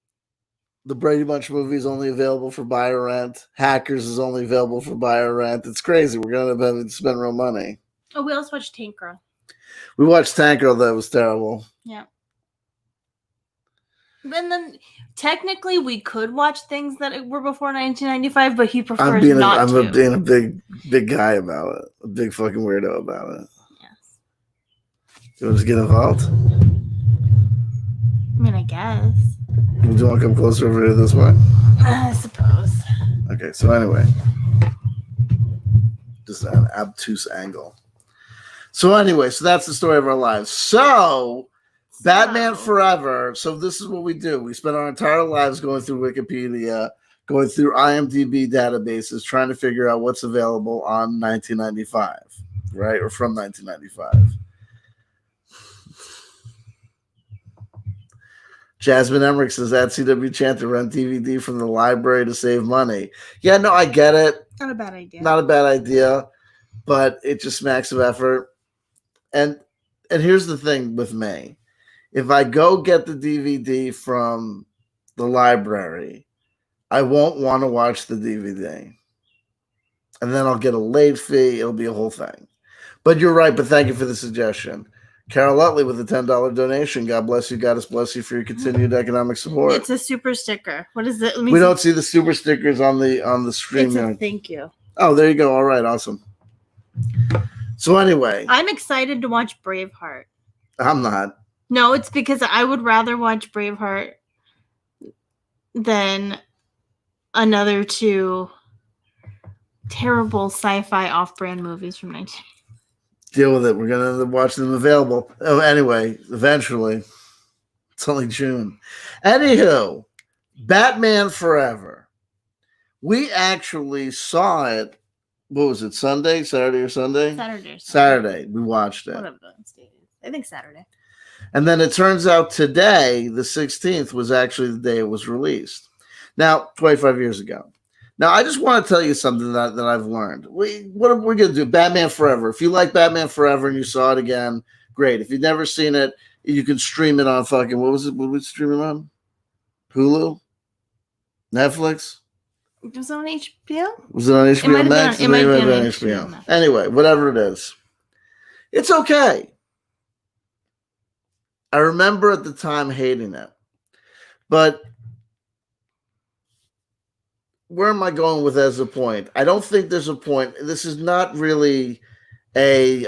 the Brady Bunch movie is only available for buy or rent. Hackers is only available for buy or rent. It's crazy. We're going to have to spend real money. Oh, we also watched Tank Girl. We watched Tank Girl. That was terrible. Yeah. And then technically we could watch things that were before 1995, but he prefers I'm being a big guy about it. A big fucking weirdo about it. Yes. You want to get involved? I mean, I guess. Do you want to come closer over here this way? I suppose. Okay, so anyway. Just an obtuse angle. So anyway, so that's the story of our lives. So Batman Forever. So this is what we do. We spend our entire lives going through Wikipedia, going through IMDb databases, trying to figure out what's available on 1995, right? Or from 1995. Jasmine Emmerich says at CW Chanting, rent DVD from the library to save money. Yeah, no, I get it. Not a bad idea. Not a bad idea, but it just smacks of effort. And here's the thing with me. If I go get the DVD from the library, I won't want to watch the DVD. And then I'll get a late fee. It'll be a whole thing. But you're right. But thank you for the suggestion. Carol Utley with a $10 donation. God bless you. God bless you for your continued economic support. It's a super sticker. What is it? We don't see the super stickers on the screen. It's a thank you. Oh, there you go. All right. Awesome. So anyway. I'm excited to watch Braveheart. I'm not. No, it's because I would rather watch Braveheart than another two terrible sci-fi off-brand movies from 19. Deal with it. We're going to watch them available. Oh, anyway, eventually. It's only June. Anywho, Batman Forever. We actually saw it. What was it? Saturday or Sunday? Saturday. We watched it. Whatever the date is. I think Saturday. And then it turns out today, the 16th, was actually the day it was released. Now, 25 years ago. Now, I just want to tell you something that I've learned. What are we going to do? Batman Forever. If you like Batman Forever and you saw it again, great. If you've never seen it, you can stream it on fucking, what was it? What was we streaming on? Hulu? Netflix? It was on HBO? Was it on HBO Max? It might have been on HBO. Anyway, whatever it is. It's okay. I remember at the time hating it. But where am I going with as a point? I don't think there's a point. This is not really a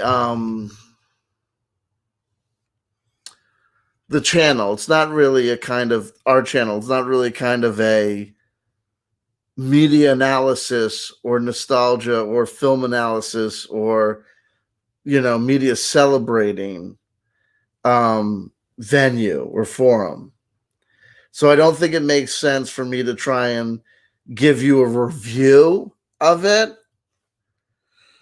the channel. It's not really a kind of our channel. It's not really kind of a media analysis or nostalgia or film analysis or media celebrating venue or forum. So I don't think it makes sense for me to try and give you a review of it.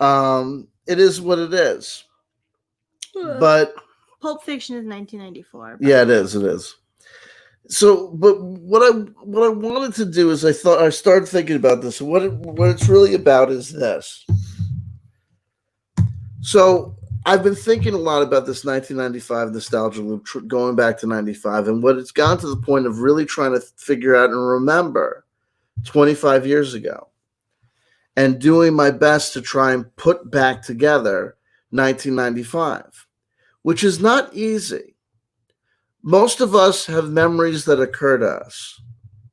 It is what it is. But Pulp Fiction is 1994. Yeah, it is. So, but what I wanted to do is I started thinking about this. What it's really about is this. So I've been thinking a lot about this 1995 nostalgia loop, going back to 95, and what it's gone to the point of really trying to figure out and remember 25 years ago, and doing my best to try and put back together 1995, which is not easy. Most of us have memories that occur to us.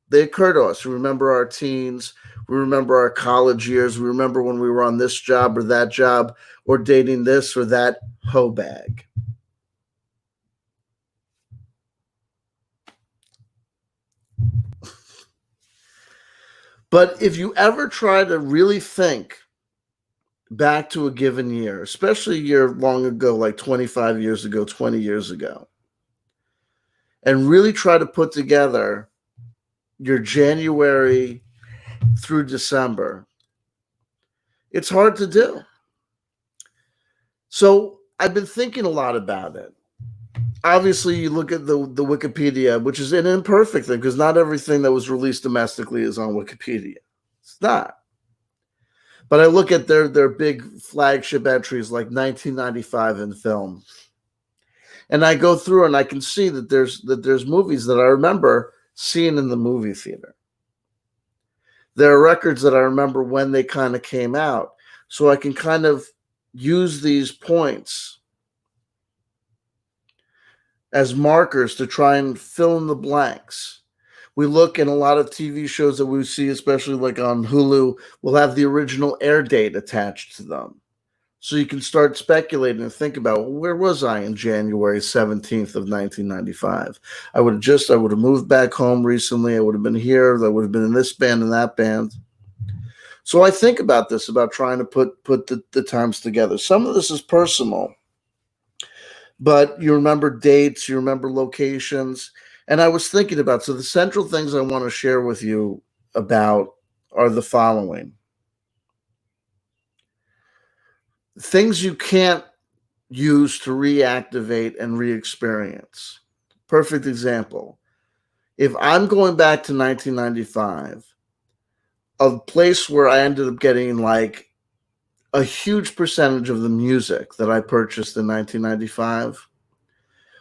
They occur to us. We remember our teens. We remember our college years. We remember when we were on this job or that job or dating this or that hoe bag. But if you ever try to really think back to a given year, especially a year long ago, like 25 years ago, 20 years ago, and really try to put together your January through December, it's hard to do. So I've been thinking a lot about it. Obviously, you look at the Wikipedia, which is an imperfect thing because not everything that was released domestically is on Wikipedia. It's not. But I look at their big flagship entries like 1995 in film. And I go through and I can see that there's movies that I remember seeing in the movie theater. There are records that I remember when they kind of came out. So I can kind of use these points as markers to try and fill in the blanks. We look in a lot of TV shows that we see, especially like on Hulu, will have the original air date attached to them. So you can start speculating and think about, well, where was I in January 17th of 1995? I would have moved back home recently. I would have been here. I would have been in this band and that band. So I think about this, about trying to put the times together. Some of this is personal, but you remember dates, you remember locations. And I was thinking about, so the central things I want to share with you about are the following. Things you can't use to reactivate and re-experience. Perfect example. If I'm going back to 1995, a place where I ended up getting like a huge percentage of the music that I purchased in 1995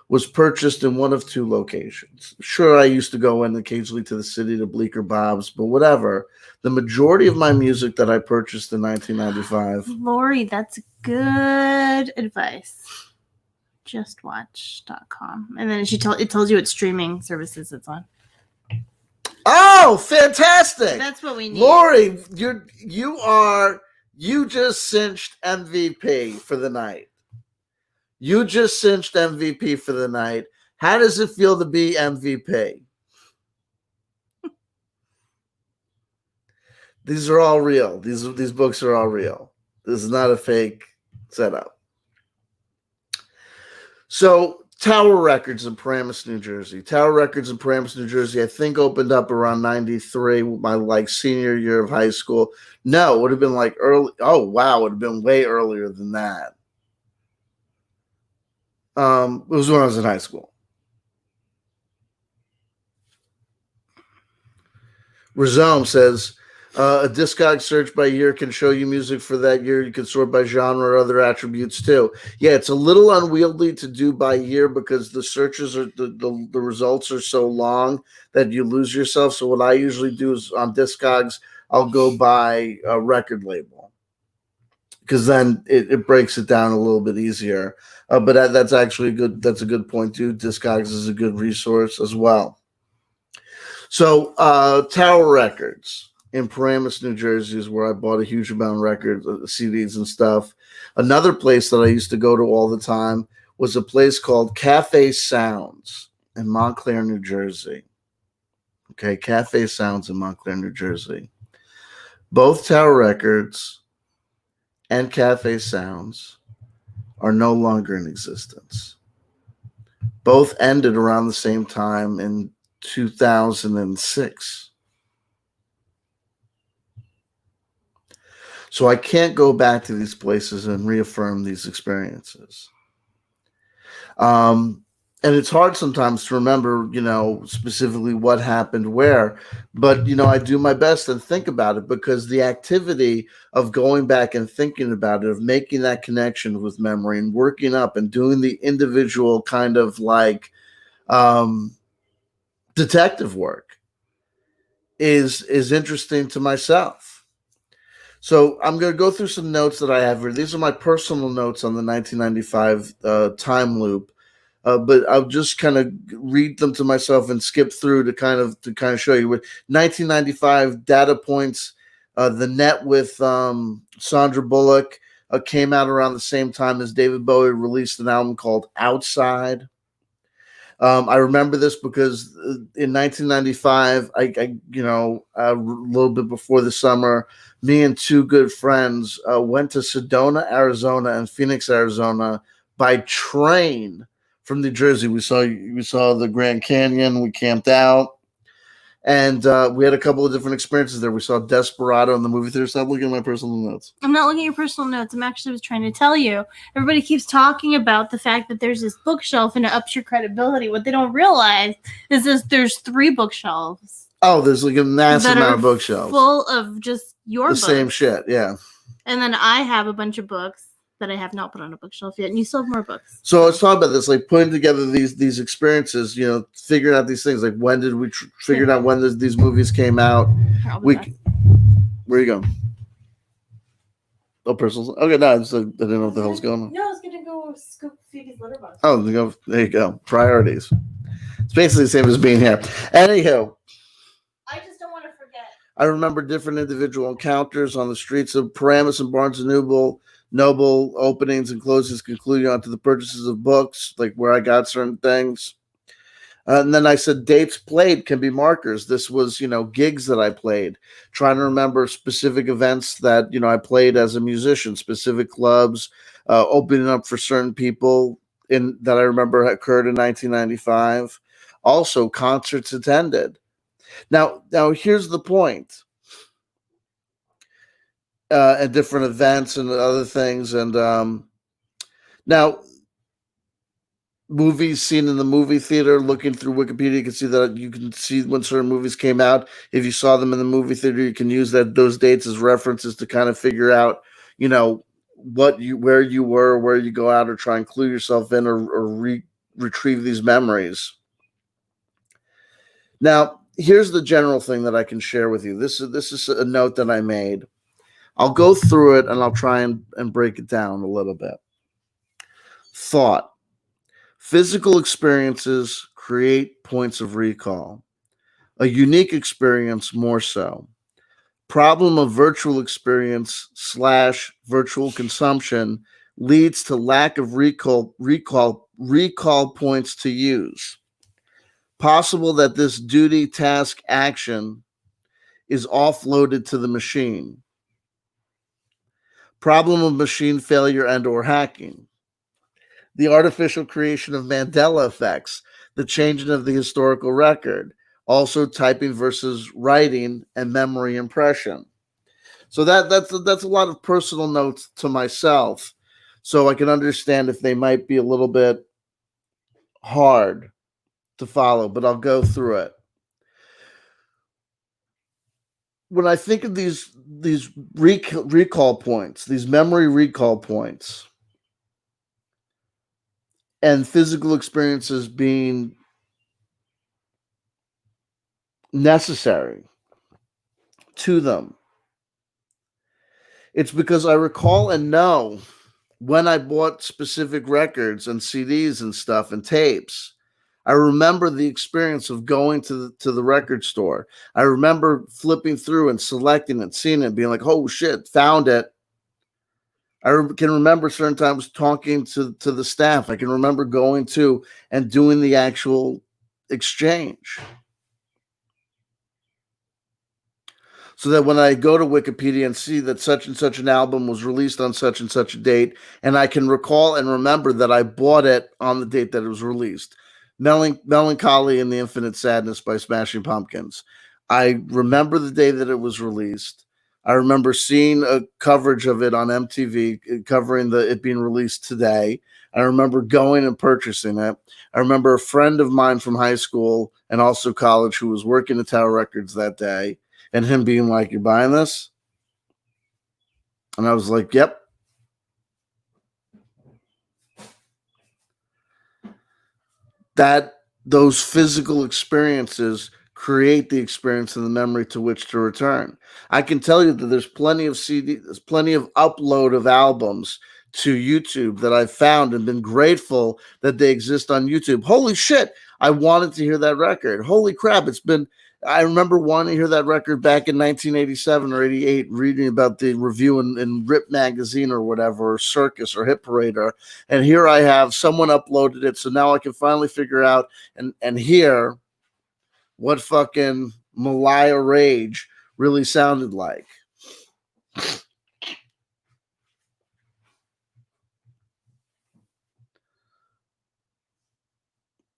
was purchased in one of two locations. Sure, I used to go in occasionally to the city to Bleecker Bob's, but whatever. The majority of my music that I purchased in 1995. Lori, that's good advice. Justwatch.com. And then it tells you what streaming services it's on. Oh, fantastic! That's what we need. Lori, you just cinched MVP for the night. You just cinched MVP for the night. How does it feel to be MVP? These are all real. These books are all real. This is not a fake setup. So, Tower Records in Paramus, New Jersey. Tower Records in Paramus, New Jersey, I think opened up around 93, my senior year of high school. No, it would have been early. Oh, wow. It would have been way earlier than that. It was when I was in high school. Rizome says, a Discog search by year can show you music for that year. You can sort by genre or other attributes too. Yeah, it's a little unwieldy to do by year because the searches are the results are so long that you lose yourself. So what I usually do is on Discogs, I'll go by a record label because then it breaks it down a little bit easier. But that's actually good. That's a good point too. Discogs is a good resource as well. So Tower Records in Paramus, New Jersey is where I bought a huge amount of records, CDs and stuff. Another place that I used to go to all the time was a place called Cafe Sounds in Montclair, New Jersey. Okay, Cafe Sounds in Montclair, New Jersey. Both Tower Records and Cafe Sounds are no longer in existence. Both ended around the same time in 2006. So I can't go back to these places and reaffirm these experiences. And it's hard sometimes to remember, specifically what happened where. But, I do my best and think about it because the activity of going back and thinking about it, of making that connection with memory and working up and doing the individual kind of detective work is interesting to myself. So I'm going to go through some notes that I have here. These are my personal notes on the 1995 time loop, but I'll just kind of read them to myself and skip through to kind of show you. With 1995 data points, The Net with Sandra Bullock came out around the same time as David Bowie released an album called Outside. I remember this because in 1995, a little bit before the summer, me and two good friends went to Sedona, Arizona, and Phoenix, Arizona by train from New Jersey. We saw the Grand Canyon. We camped out, and we had a couple of different experiences there. We saw Desperado in the movie theater. Stop looking at my personal notes. I'm not looking at your personal notes. I'm actually was trying to tell you. Everybody keeps talking about the fact that there's this bookshelf and it ups your credibility. What they don't realize is there's 3 bookshelves. Oh, there's a massive amount of bookshelves full of just your books. Same shit, yeah. And then I have a bunch of books that I have not put on a bookshelf yet, and you still have more books. So let's talk about this, putting together these experiences, figuring out these things, when did we figure out when these movies came out? Where are you going? Oh, personal. Okay, no, I didn't know what the hell's going on. No, I was gonna go scoop Phoebe's litter box. Oh, there you go. Priorities. It's basically the same as being here. Anyhow, I just don't want to forget. I remember different individual encounters on the streets of Paramus and Barnes and Noble openings and closings, concluding onto the purchases of books, where I got certain things. And then I said dates played can be markers. This was, gigs that I played, trying to remember specific events that, I played as a musician, specific clubs, opening up for certain people that I remember occurred in 1995. Also, concerts attended. Now here's the point. And different events and other things. And now, movies seen in the movie theater, looking through Wikipedia, you can see when certain movies came out. If you saw them in the movie theater, you can use those dates as references to kind of figure out, where you were, where you go out or try and clue yourself in or retrieve these memories. Now, here's the general thing that I can share with you. This is a note that I made. I'll go through it and I'll try and break it down a little bit. Thought. Physical experiences create points of recall. A unique experience more so. Problem of virtual experience / virtual consumption leads to lack of recall points to use. Possible that this duty, task, action is offloaded to the machine. Problem of machine failure and or hacking. The artificial creation of Mandela effects, the changing of the historical record, also typing versus writing and memory impression. So that's a lot of personal notes to myself, so I can understand if they might be a little bit hard to follow, but I'll go through it. When I think of these recall points, these memory recall points, and physical experiences being necessary to them, it's because I recall and know when I bought specific records and CDs and stuff and tapes. I remember the experience of going to the record store. I remember flipping through and selecting it, seeing it, being like, "Oh shit, found it." Can remember certain times talking to the staff. I can remember going to and doing the actual exchange. So that when I go to Wikipedia and see that such and such an album was released on such and such a date, and I can recall and remember that I bought it on the date that it was released. Melancholy and the Infinite Sadness by Smashing Pumpkins. I remember the day that it was released. I remember seeing a coverage of it on MTV covering it being released today. I remember going and purchasing it. I remember a friend of mine from high school and also college who was working at Tower Records that day, and him being like, "You're buying this?" And I was like, "Yep." Those physical experiences create the experience and the memory to which to return. I can tell you that there's plenty of CDs, plenty of upload of albums to YouTube that I've found and been grateful that they exist on YouTube. Holy shit, I wanted to hear that record. Holy crap, I remember wanting to hear that record back in 1987 or 88, reading about the review in Rip Magazine or whatever, or Circus or Hit Parader. And here I have someone uploaded it. So now I can finally figure out and hear what fucking Malaya Rage really sounded like.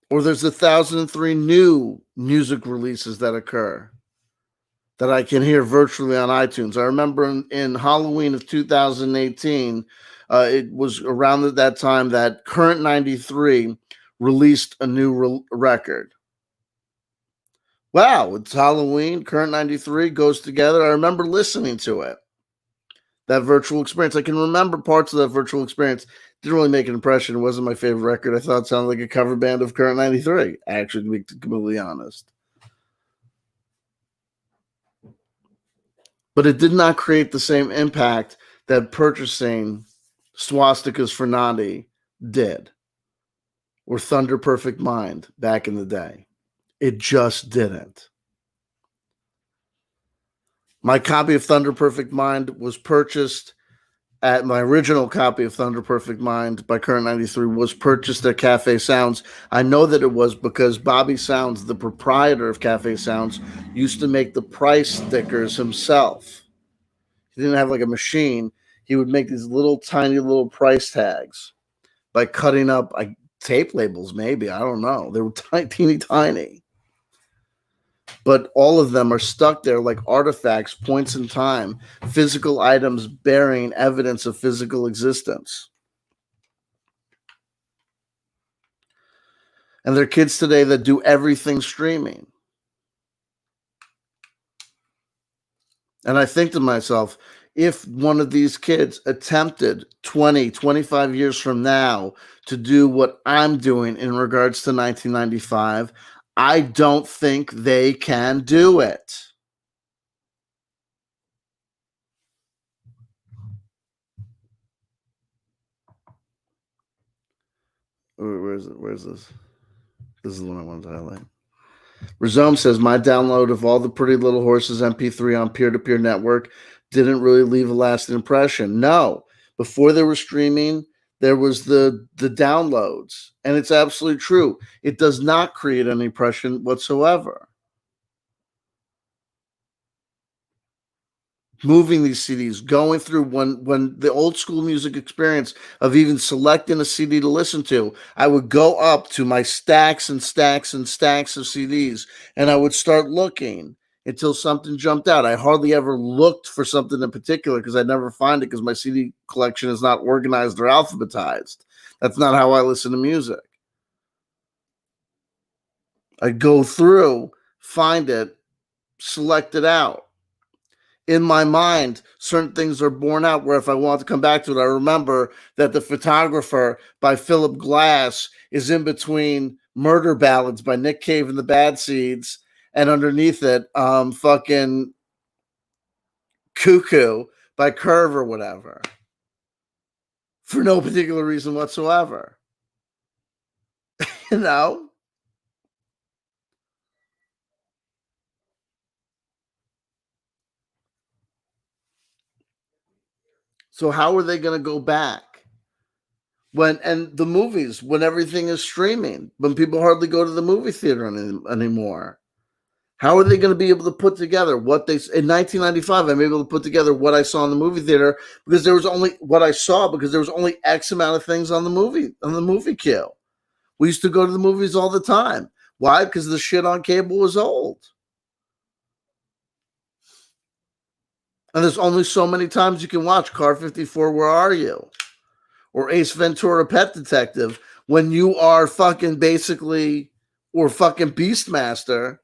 Or there's 1,003 new music releases that occur that I can hear virtually on iTunes. I remember in Halloween of 2018, it was around that time that Current 93 released a new record. Wow, it's Halloween, Current 93 goes together. I remember listening to it. That virtual experience. I can remember parts of that virtual experience. Didn't really make an impression. It wasn't my favorite record. I thought it sounded like a cover band of Current 93, actually, to be completely honest. But it did not create the same impact that purchasing Swastikas for Nandi did, or Thunder Perfect Mind back in the day. It just didn't. My copy of Thunder Perfect Mind was purchased at my original copy of Thunder Perfect Mind by Current 93 was purchased at Cafe Sounds. I know that it was because Bobby Sounds, the proprietor of Cafe Sounds, used to make the price stickers himself. He didn't have like a machine. He would make these little tiny little price tags by cutting up tape labels, maybe. I don't know. They were teeny tiny. But all of them are stuck there like artifacts, points in time, physical items bearing evidence of physical existence. And there are kids today that do everything streaming. And I think to myself, if one of these kids attempted 20, 25 years from now to do what I'm doing in regards to 1995, I don't think they can do it. Where is it? Where's this? This is the one I wanted to highlight. Rizome says, my download of All the Pretty Little Horses MP3 on peer-to-peer network didn't really leave a lasting impression. No. Before they were streaming, there was the downloads. And it's absolutely true. It does not create any impression whatsoever. Moving these CDs, going through when the old school music experience of even selecting a CD to listen to, I would go up to my stacks and stacks and stacks of CDs, and I would start looking until something jumped out. I hardly ever looked for something in particular because I never find it because my CD collection is not organized or alphabetized. That's not how I listen to music. I go through, find it, select it out. In my mind, certain things are borne out where if I want to come back to it, I remember that The Photographer by Philip Glass is in between Murder Ballads by Nick Cave and the Bad Seeds, and underneath it, fucking Cuckoo by Curve or whatever. For no particular reason whatsoever. You know? So how are they going to go back? And the movies, when everything is streaming, when people hardly go to the movie theater anymore. How are they going to be able to put together what they in 1995? I'm able to put together what I saw in the movie theater because there was only what I saw because there was only X amount of things on the movie queue. We used to go to the movies all the time. Why? Because the shit on cable was old, and there's only so many times you can watch Car 54. Where are you? Or Ace Ventura: Pet Detective when you are fucking basically or fucking Beastmaster.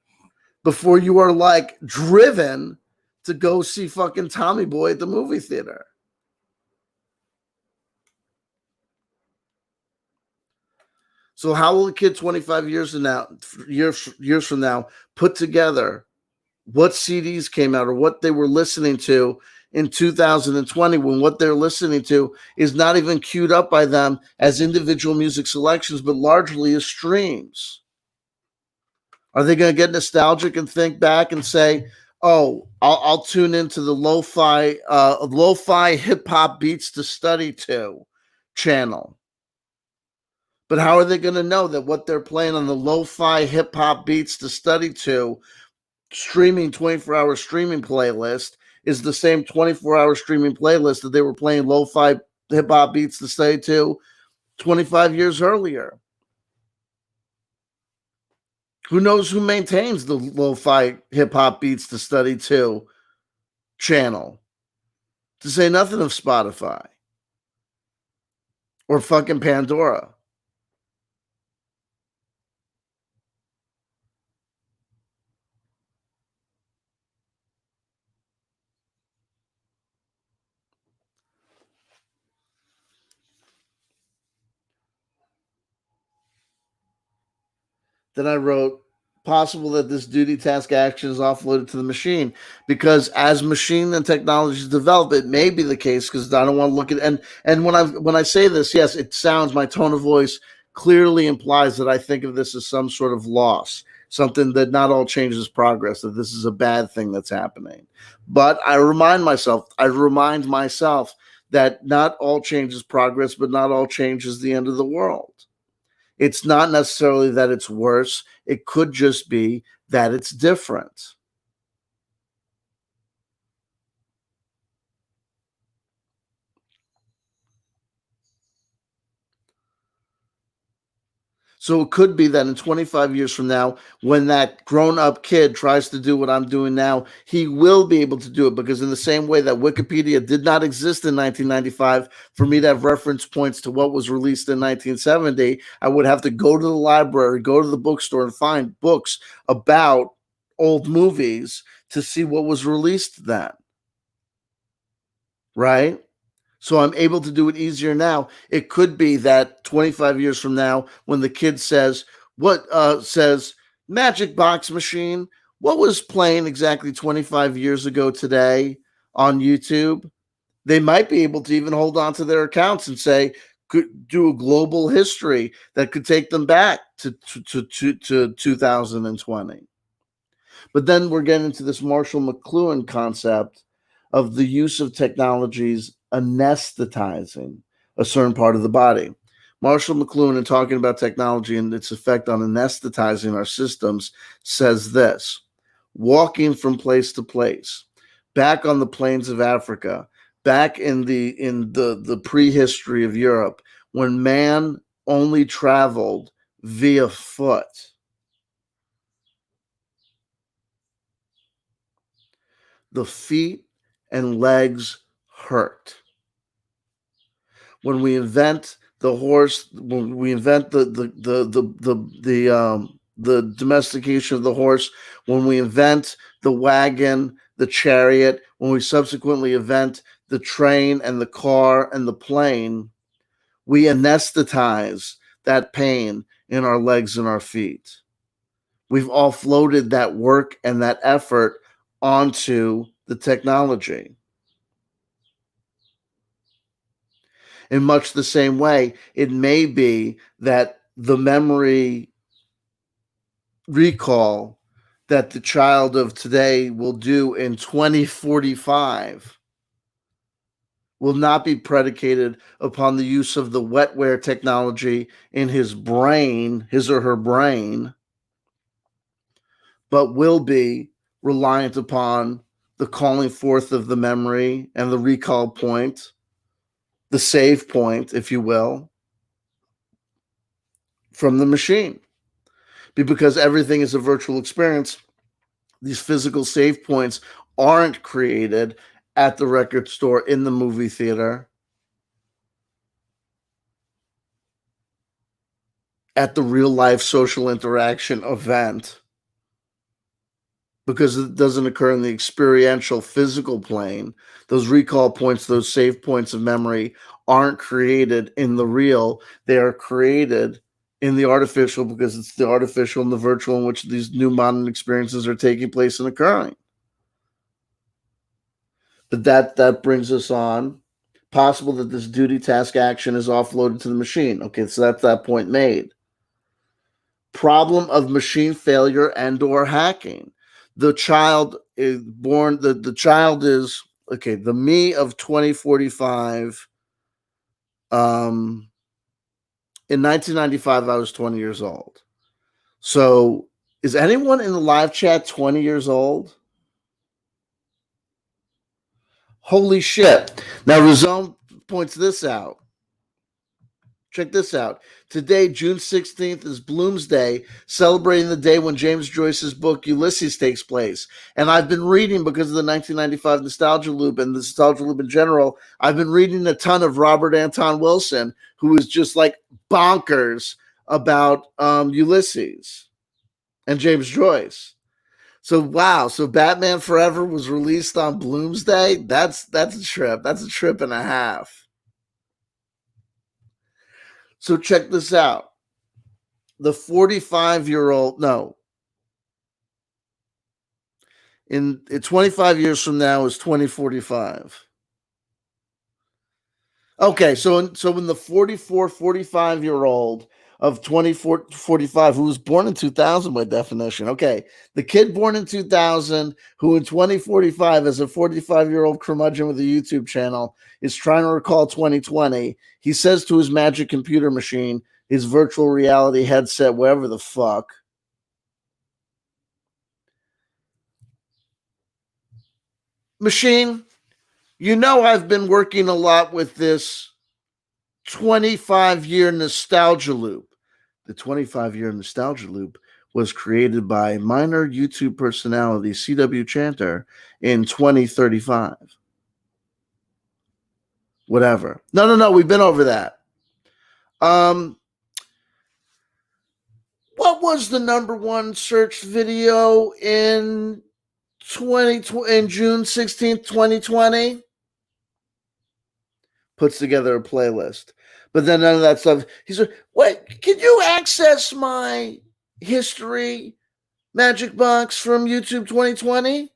Before you are like driven to go see fucking Tommy Boy at the movie theater. So how will a kid 25 years from now put together what CDs came out or what they were listening to in 2020 when what they're listening to is not even queued up by them as individual music selections, but largely as streams? Are they going to get nostalgic and think back and say, "Oh, I'll tune into the lo-fi hip hop beats to study to channel"? But how are they going to know that what they're playing on the lo-fi hip hop beats to study to streaming 24-hour streaming playlist is the same 24-hour streaming playlist that they were playing lo-fi hip hop beats to study to 25 years earlier? Who knows who maintains the lo-fi hip-hop beats to study to channel? To say nothing of Spotify or fucking Pandora. Then I wrote, possible that this duty task action is offloaded to the machine because as machine and technologies develop, it may be the case because I don't want to look at and when I say this, yes, it sounds my tone of voice clearly implies that I think of this as some sort of loss, something that not all change is progress, that this is a bad thing that's happening. But I remind myself that not all change is progress, but not all change is the end of the world. It's not necessarily that it's worse. It could just be that it's different. So it could be that in 25 years from now, when that grown-up kid tries to do what I'm doing now, he will be able to do it because in the same way that Wikipedia did not exist in 1995, for me to have reference points to what was released in 1970, I would have to go to the library, go to the bookstore, and find books about old movies to see what was released then. right? So I'm able to do it easier now. It could be that 25 years from now, when the kid says, says Magic Box Machine, what was playing exactly 25 years ago today on YouTube? They might be able to even hold on to their accounts and say, could do a global history that could take them back to 2020. But then we're getting into this Marshall McLuhan concept of the use of technologies anesthetizing a certain part of the body. Marshall McLuhan, in talking about technology and its effect on anesthetizing our systems, says this: walking from place to place, back on the plains of Africa, back in the prehistory of Europe, when man only traveled via foot. The feet and legs hurt. When we invent the horse, when we invent the domestication of the horse, when we invent the wagon, the chariot, when we subsequently invent the train and the car and the plane, we anesthetize that pain in our legs and our feet. We've offloaded that work and that effort onto the technology. In much the same way, it may be that the memory recall that the child of today will do in 2045 will not be predicated upon the use of the wetware technology in his brain, his or her brain, but will be reliant upon the calling forth of the memory and the recall point, the save point, if you will, from the machine. Because everything is a virtual experience, these physical save points aren't created at the record store, in the movie theater, at the real life social interaction event, because it doesn't occur in the experiential physical plane. Those recall points, those save points of memory aren't created in the real. They are created in the artificial, because it's the artificial and the virtual in which these new modern experiences are taking place and occurring. But that brings us on. Possible that this duty task action is offloaded to the machine. Okay, so that's that point made. Problem of machine failure and or hacking. The child is born, the child is, okay, the me of 2045. In 1995, I was 20 years old. So is anyone in the live chat 20 years old? Holy shit. Now, Razone points this out. Check this out. Today, June 16th, is Bloomsday, celebrating the day when James Joyce's book Ulysses takes place. And I've been reading, because of the 1995 Nostalgia Loop and the Nostalgia Loop in general, I've been reading a ton of Robert Anton Wilson, who is just like bonkers about Ulysses and James Joyce. So wow, so Batman Forever was released on Bloomsday? That's a trip. That's a trip and a half. So check this out. The 45-year-old, no, in 25 years from now is 2045. Okay, so when the 45-year-old of 2045, who was born in 2000 by definition, okay, the kid born in 2000 who in 2045 as a 45-year-old curmudgeon with a YouTube channel is trying to recall 2020, he says to his magic computer machine, his virtual reality headset, wherever the fuck, machine, you know, I've been working a lot with this 25-year nostalgia loop. The 25-year nostalgia loop was created by minor YouTube personality CW Chanter in 2035. Whatever. No, we've been over that. What was the number one searched video in June 16th, 2020? puts together a playlist. But then none of that stuff. He's like, wait, can you access my history magic box from YouTube 2020?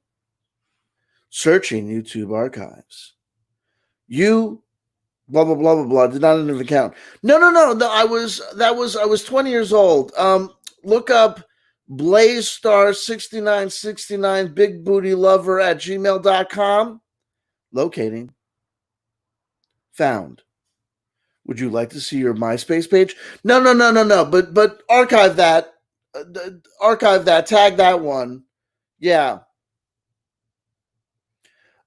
Searching YouTube archives. You blah blah blah blah blah did not have an account. No. I was 20 years old. Look up Blaze Star 6969 Big Booty Lover at gmail.com. Locating. Found. Would you like to see your MySpace page? No. But archive that. Archive that. Tag that one. Yeah.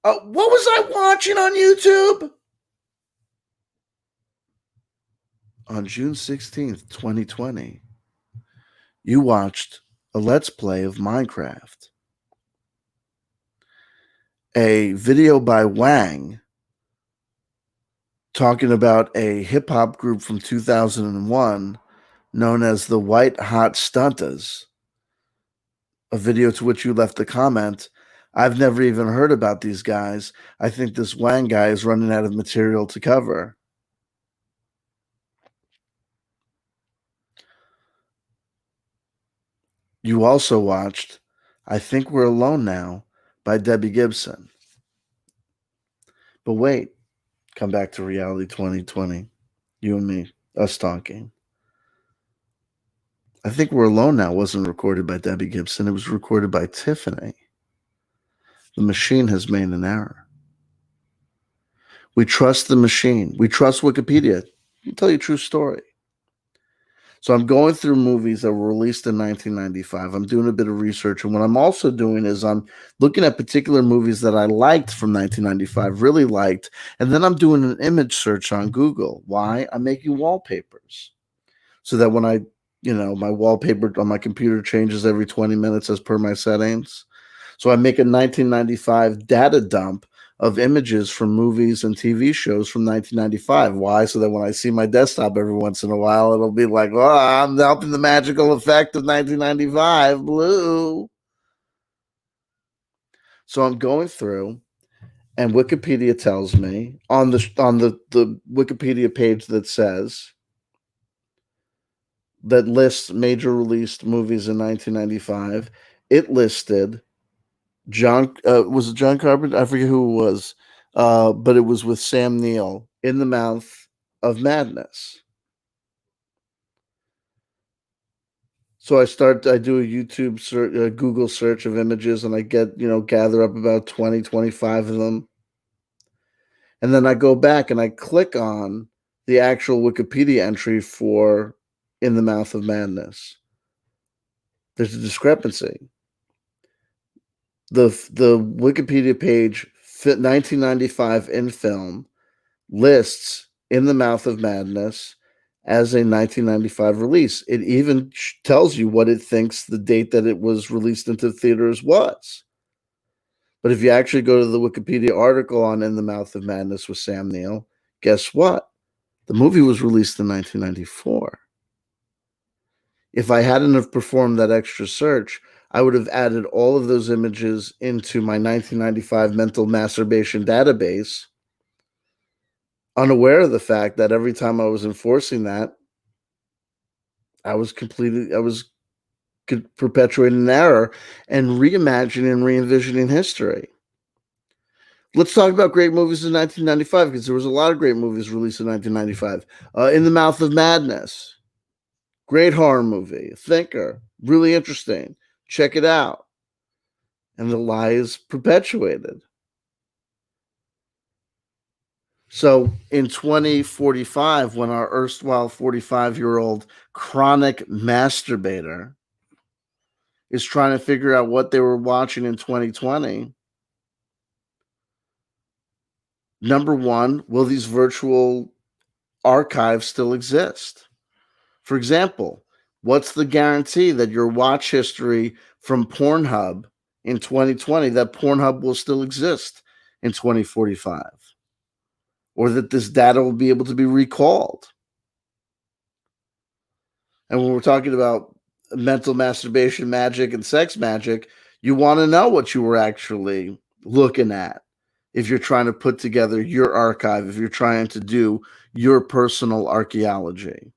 What was I watching on YouTube? On June 16th, 2020, you watched a Let's Play of Minecraft. A video by Wang talking about a hip-hop group from 2001 known as the White Hot Stuntas. A video to which you left a comment. I've never even heard about these guys. I think this Wang guy is running out of material to cover. You also watched I Think We're Alone Now by Debbie Gibson. But wait, come back to reality 2020. You and me, us talking. I Think We're Alone Now wasn't recorded by Debbie Gibson. It was recorded by Tiffany. The machine has made an error. We trust the machine. We trust Wikipedia. I'll tell you a true story. So I'm going through movies that were released in 1995. I'm doing a bit of research. And what I'm also doing is I'm looking at particular movies that I liked from 1995, really liked. And then I'm doing an image search on Google. Why? I'm making wallpapers. So that when my wallpaper on my computer changes every 20 minutes as per my settings. So I make a 1995 data dump of images from movies and TV shows from 1995. Why? So that when I see my desktop every once in a while, it'll be like, oh, I'm helping the magical effect of 1995, blue. So I'm going through, and Wikipedia tells me on the Wikipedia page that lists major released movies in 1995, it listed was it John Carpenter? I forget who it was, but it was with Sam Neill, In the Mouth of Madness. So I do a YouTube search, a Google search of images, and I gather up about 20, 25 of them. And then I go back and I click on the actual Wikipedia entry for In the Mouth of Madness. There's a discrepancy. The Wikipedia page, 1995 in film, lists In the Mouth of Madness as a 1995 release. It even tells you what it thinks the date that it was released into theaters was. But if you actually go to the Wikipedia article on In the Mouth of Madness with Sam Neill, guess what? The movie was released in 1994. If I hadn't have performed that extra search, I would have added all of those images into my 1995 mental masturbation database, unaware of the fact that every time I was enforcing that, I was perpetuating an error and reimagining and re-envisioning history. Let's talk about great movies in 1995, because there was a lot of great movies released in 1995. In the Mouth of Madness, great horror movie, thinker, really interesting. Check it out. And the lie is perpetuated. So in 2045, when our erstwhile 45-year-old chronic masturbator is trying to figure out what they were watching in 2020, number one, will these virtual archives still exist? For example, what's the guarantee that your watch history from Pornhub in 2020, that Pornhub will still exist in 2045? Or that this data will be able to be recalled? And when we're talking about mental masturbation magic and sex magic, you want to know what you were actually looking at if you're trying to put together your archive, if you're trying to do your personal archaeology.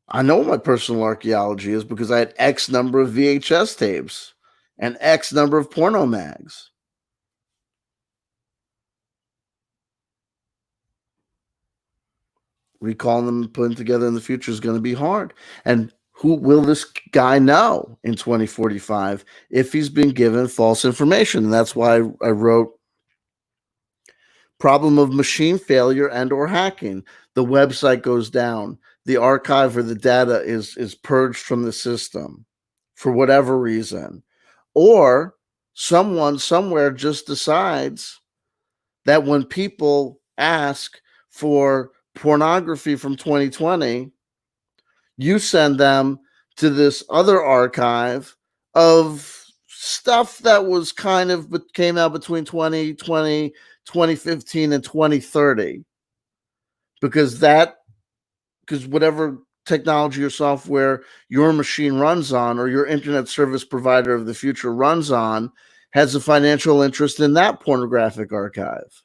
I know what my personal archaeology is because I had X number of VHS tapes and X number of porno mags. Recalling them and putting together in the future is going to be hard. And who will this guy know in 2045 if he's been given false information? And that's why I wrote problem of machine failure and or hacking. The website goes down. The archive or the data is purged from the system for whatever reason. Or someone somewhere just decides that when people ask for pornography from 2020, you send them to this other archive of stuff that was kind of came out between 2020, 2015, and 2030. Because whatever technology or software your machine runs on or your internet service provider of the future runs on has a financial interest in that pornographic archive.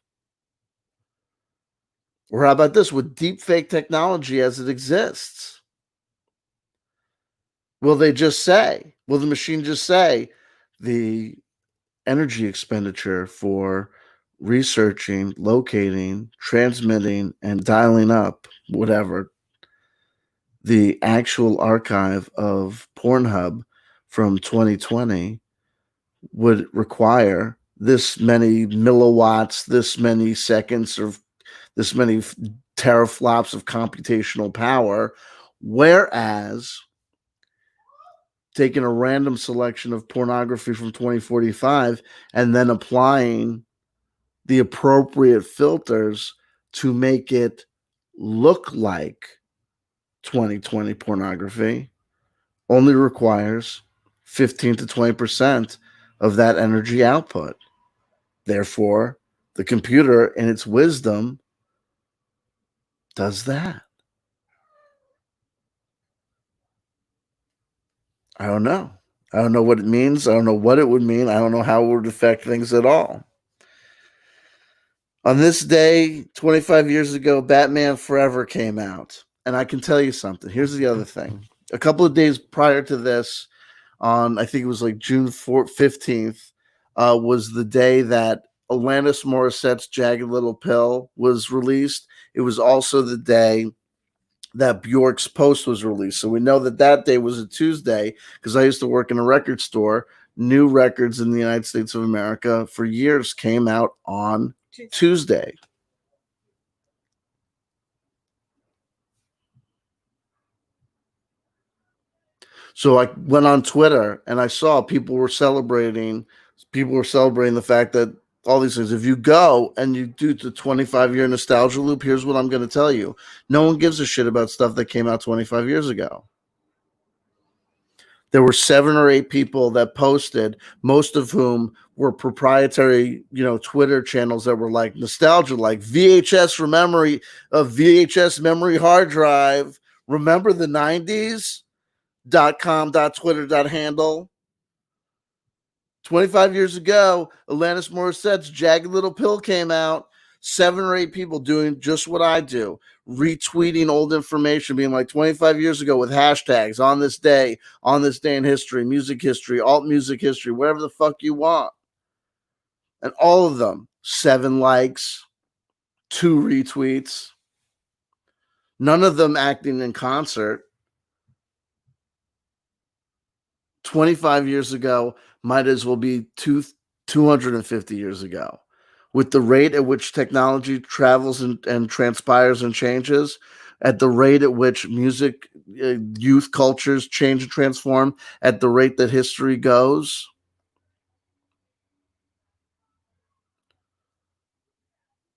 Or how about this with deep fake technology as it exists? Will the machine just say the energy expenditure for researching, locating, transmitting, and dialing up, whatever, the actual archive of Pornhub from 2020 would require this many milliwatts, this many seconds, or this many teraflops of computational power, whereas taking a random selection of pornography from 2045 and then applying the appropriate filters to make it look like 2020 pornography only requires 15 to 20% of that energy output. Therefore, the computer, in its wisdom, does that. I don't know. I don't know what it means. I don't know what it would mean. I don't know how it would affect things at all. On this day, 25 years ago, Batman Forever came out. And I can tell you something. Here's the other thing. A couple of days prior to this, on I think it was like June 15th, was the day that Alanis Morissette's Jagged Little Pill was released. It was also the day that Bjork's Post was released. So we know that day was a Tuesday because I used to work in a record store. New records in the United States of America for years came out on Tuesday. So I went on Twitter and I saw people were celebrating the fact that all these things. If you go and you do the 25-year nostalgia loop, here's what I'm going to tell you. No one gives a shit about stuff that came out 25 years ago. There were 7 or 8 people that posted, most of whom were proprietary, Twitter channels that were like nostalgia, like VHS memory, a VHS memory hard drive. Remember the 90s? .com.twitter.handle. 25 years ago, Alanis Morissette's Jagged Little Pill came out. 7 or 8 people doing just what I do, retweeting old information, being like 25 years ago with hashtags on this day in history, music history, alt music history, whatever the fuck you want. And all of them, 7 likes, 2 retweets, none of them acting in concert. 25 years ago might as well be 250 years ago. With the rate at which technology travels and transpires and changes, at the rate at which music, youth cultures change and transform, at the rate that history goes,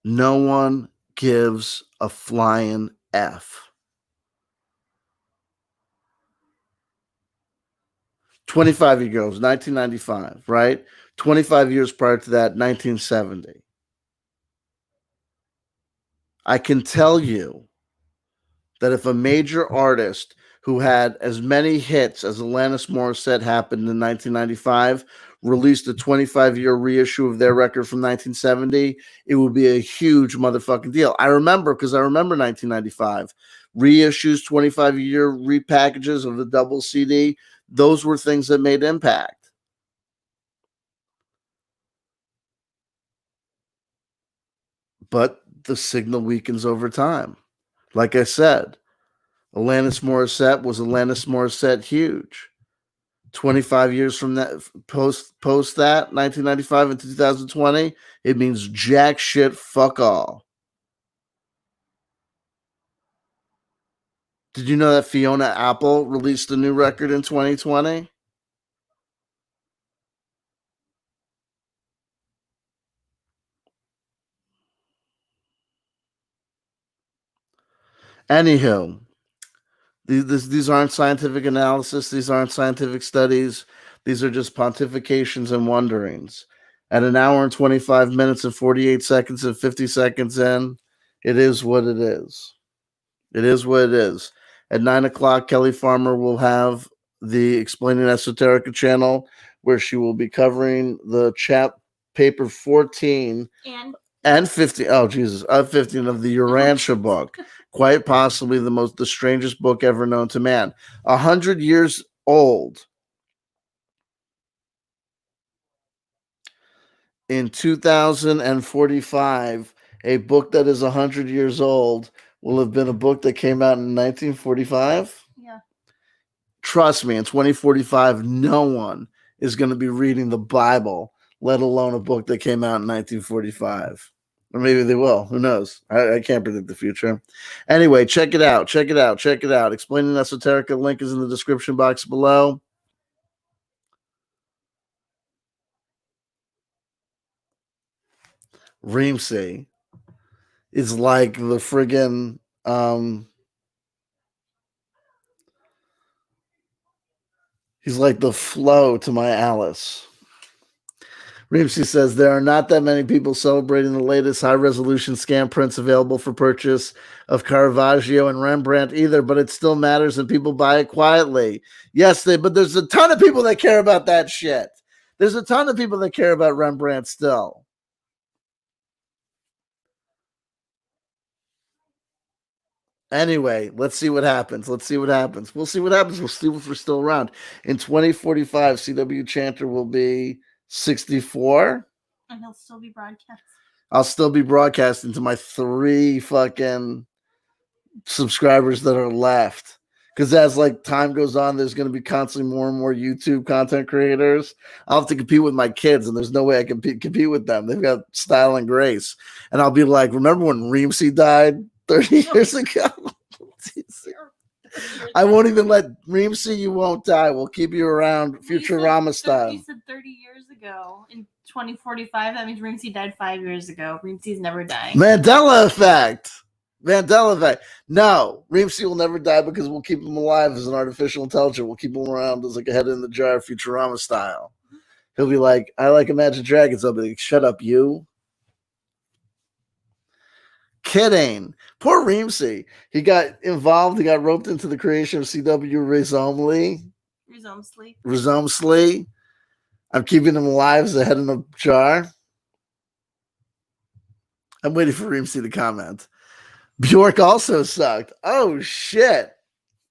no one gives a flying F. 25 years ago, 1995, right? 25 years prior to that, 1970. I can tell you that if a major artist who had as many hits as Alanis Morissette happened in 1995 released a 25-year reissue of their record from 1970, it would be a huge motherfucking deal. I remember, because I remember 1995. Reissues, 25-year repackages of the double CD, those were things that made impact. But the signal weakens over time. Like I said, Alanis Morissette was Alanis Morissette huge. 25 years from that, post that, 1995 and 2020, it means jack shit, fuck all. Did you know that Fiona Apple released a new record in 2020? Anywho, these aren't scientific analysis. These aren't scientific studies. These are just pontifications and wonderings. At an hour and 25 minutes and 48 seconds and 50 seconds in, it is what it is. It is what it is. At 9 o'clock, Kelly Farmer will have the Explaining Esoterica channel, where she will be covering the chat paper 14 and 15. Oh, Jesus. 15 of the Urantia book. Quite possibly the strangest book ever known to man. 100 years old. In 2045, a book that is 100 years old will have been a book that came out in 1945. Yeah. Trust me, in 2045, no one is going to be reading the Bible, let alone a book that came out in 1945. Or maybe they will. Who knows? I can't predict the future. Anyway, check it out. Check it out. Check it out. Explaining Esoterica. Link is in the description box below. Reemsey is like the friggin' he's like the flow to my Alice. Reemsey says there are not that many people celebrating the latest high-resolution scan prints available for purchase of Caravaggio and Rembrandt either, but it still matters and people buy it quietly. Yes, but there's a ton of people that care about that shit. There's a ton of people that care about Rembrandt still. Anyway, let's see what happens. We'll see what happens. We'll see if we're still around. In 2045, CW Chanter will be 64. And he'll still be broadcasting. I'll still be broadcasting to my 3 fucking subscribers that are left. Because as like time goes on, there's going to be constantly more and more YouTube content creators. I'll have to compete with my kids, and there's no way I can compete with them. They've got style and grace. And I'll be like, remember when Reemsey died 30 years ago? I won't even let Reemsey, you won't die. We'll keep you around Futurama style. You said 30 years ago. In 2045, that means Reemsey died 5 years ago. Reemsey's never dying. Mandela effect. No, Reemsey will never die because we'll keep him alive as an artificial intelligence. We'll keep him around as like a head in the jar, Futurama style. He'll be like, I like Imagine Dragons. I'll be like, shut up, you. Kidding. Poor Reemsey. He got involved. He got roped into the creation of CW Resumsly. I'm keeping him alive as a head in a jar. I'm waiting for Reemsey to comment. Bjork also sucked. Oh, shit.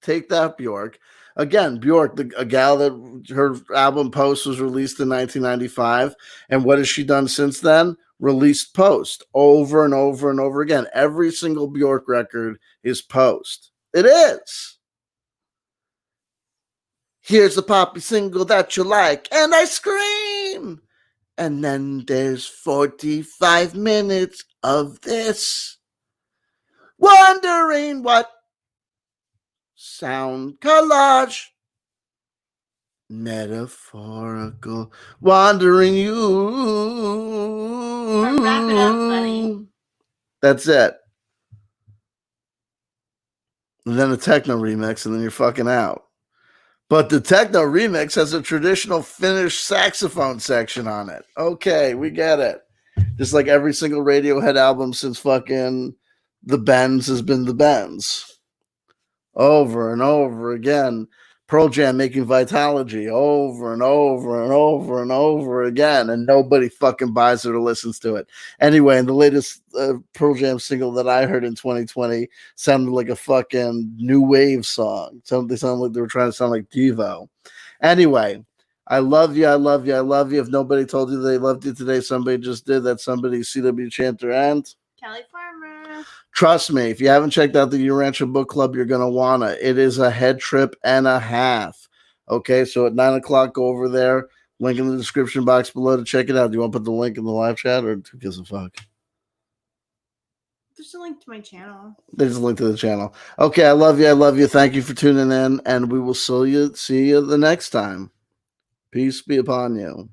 Take that, Bjork. Again, Bjork, a gal that her album Post was released in 1995. And what has she done since then? Released Post over and over and over again. Every single Bjork record is Post. It is. Here's the poppy single that you like, and I scream. And then there's 45 minutes of this. Wondering what sound collage, metaphorical, wandering you. Wrap it up, buddy. That's it. And then a techno remix, and then you're fucking out. But the techno remix has a traditional Finnish saxophone section on it. Okay, we get it. Just like every single Radiohead album since fucking The Bends has been The Bends. Over and over again. Pearl Jam making Vitalogy over and over and over and over again, and nobody fucking buys it or listens to it. Anyway, and the latest Pearl Jam single that I heard in 2020 sounded like a fucking new wave song. They sounded like they were trying to sound like Devo. Anyway, I love you. I love you. I love you. If nobody told you they loved you today, somebody just did. That's somebody, CW Chanter and Kelly Farmer. Trust me, if you haven't checked out the Urantia Book Club, you're going to want to. It is a head trip and a half. Okay, so at 9 o'clock, go over there. Link in the description box below to check it out. Do you want to put the link in the live chat, or who gives a fuck? There's a link to my channel. There's a link to the channel. Okay, I love you. I love you. Thank you for tuning in, and we will see you the next time. Peace be upon you.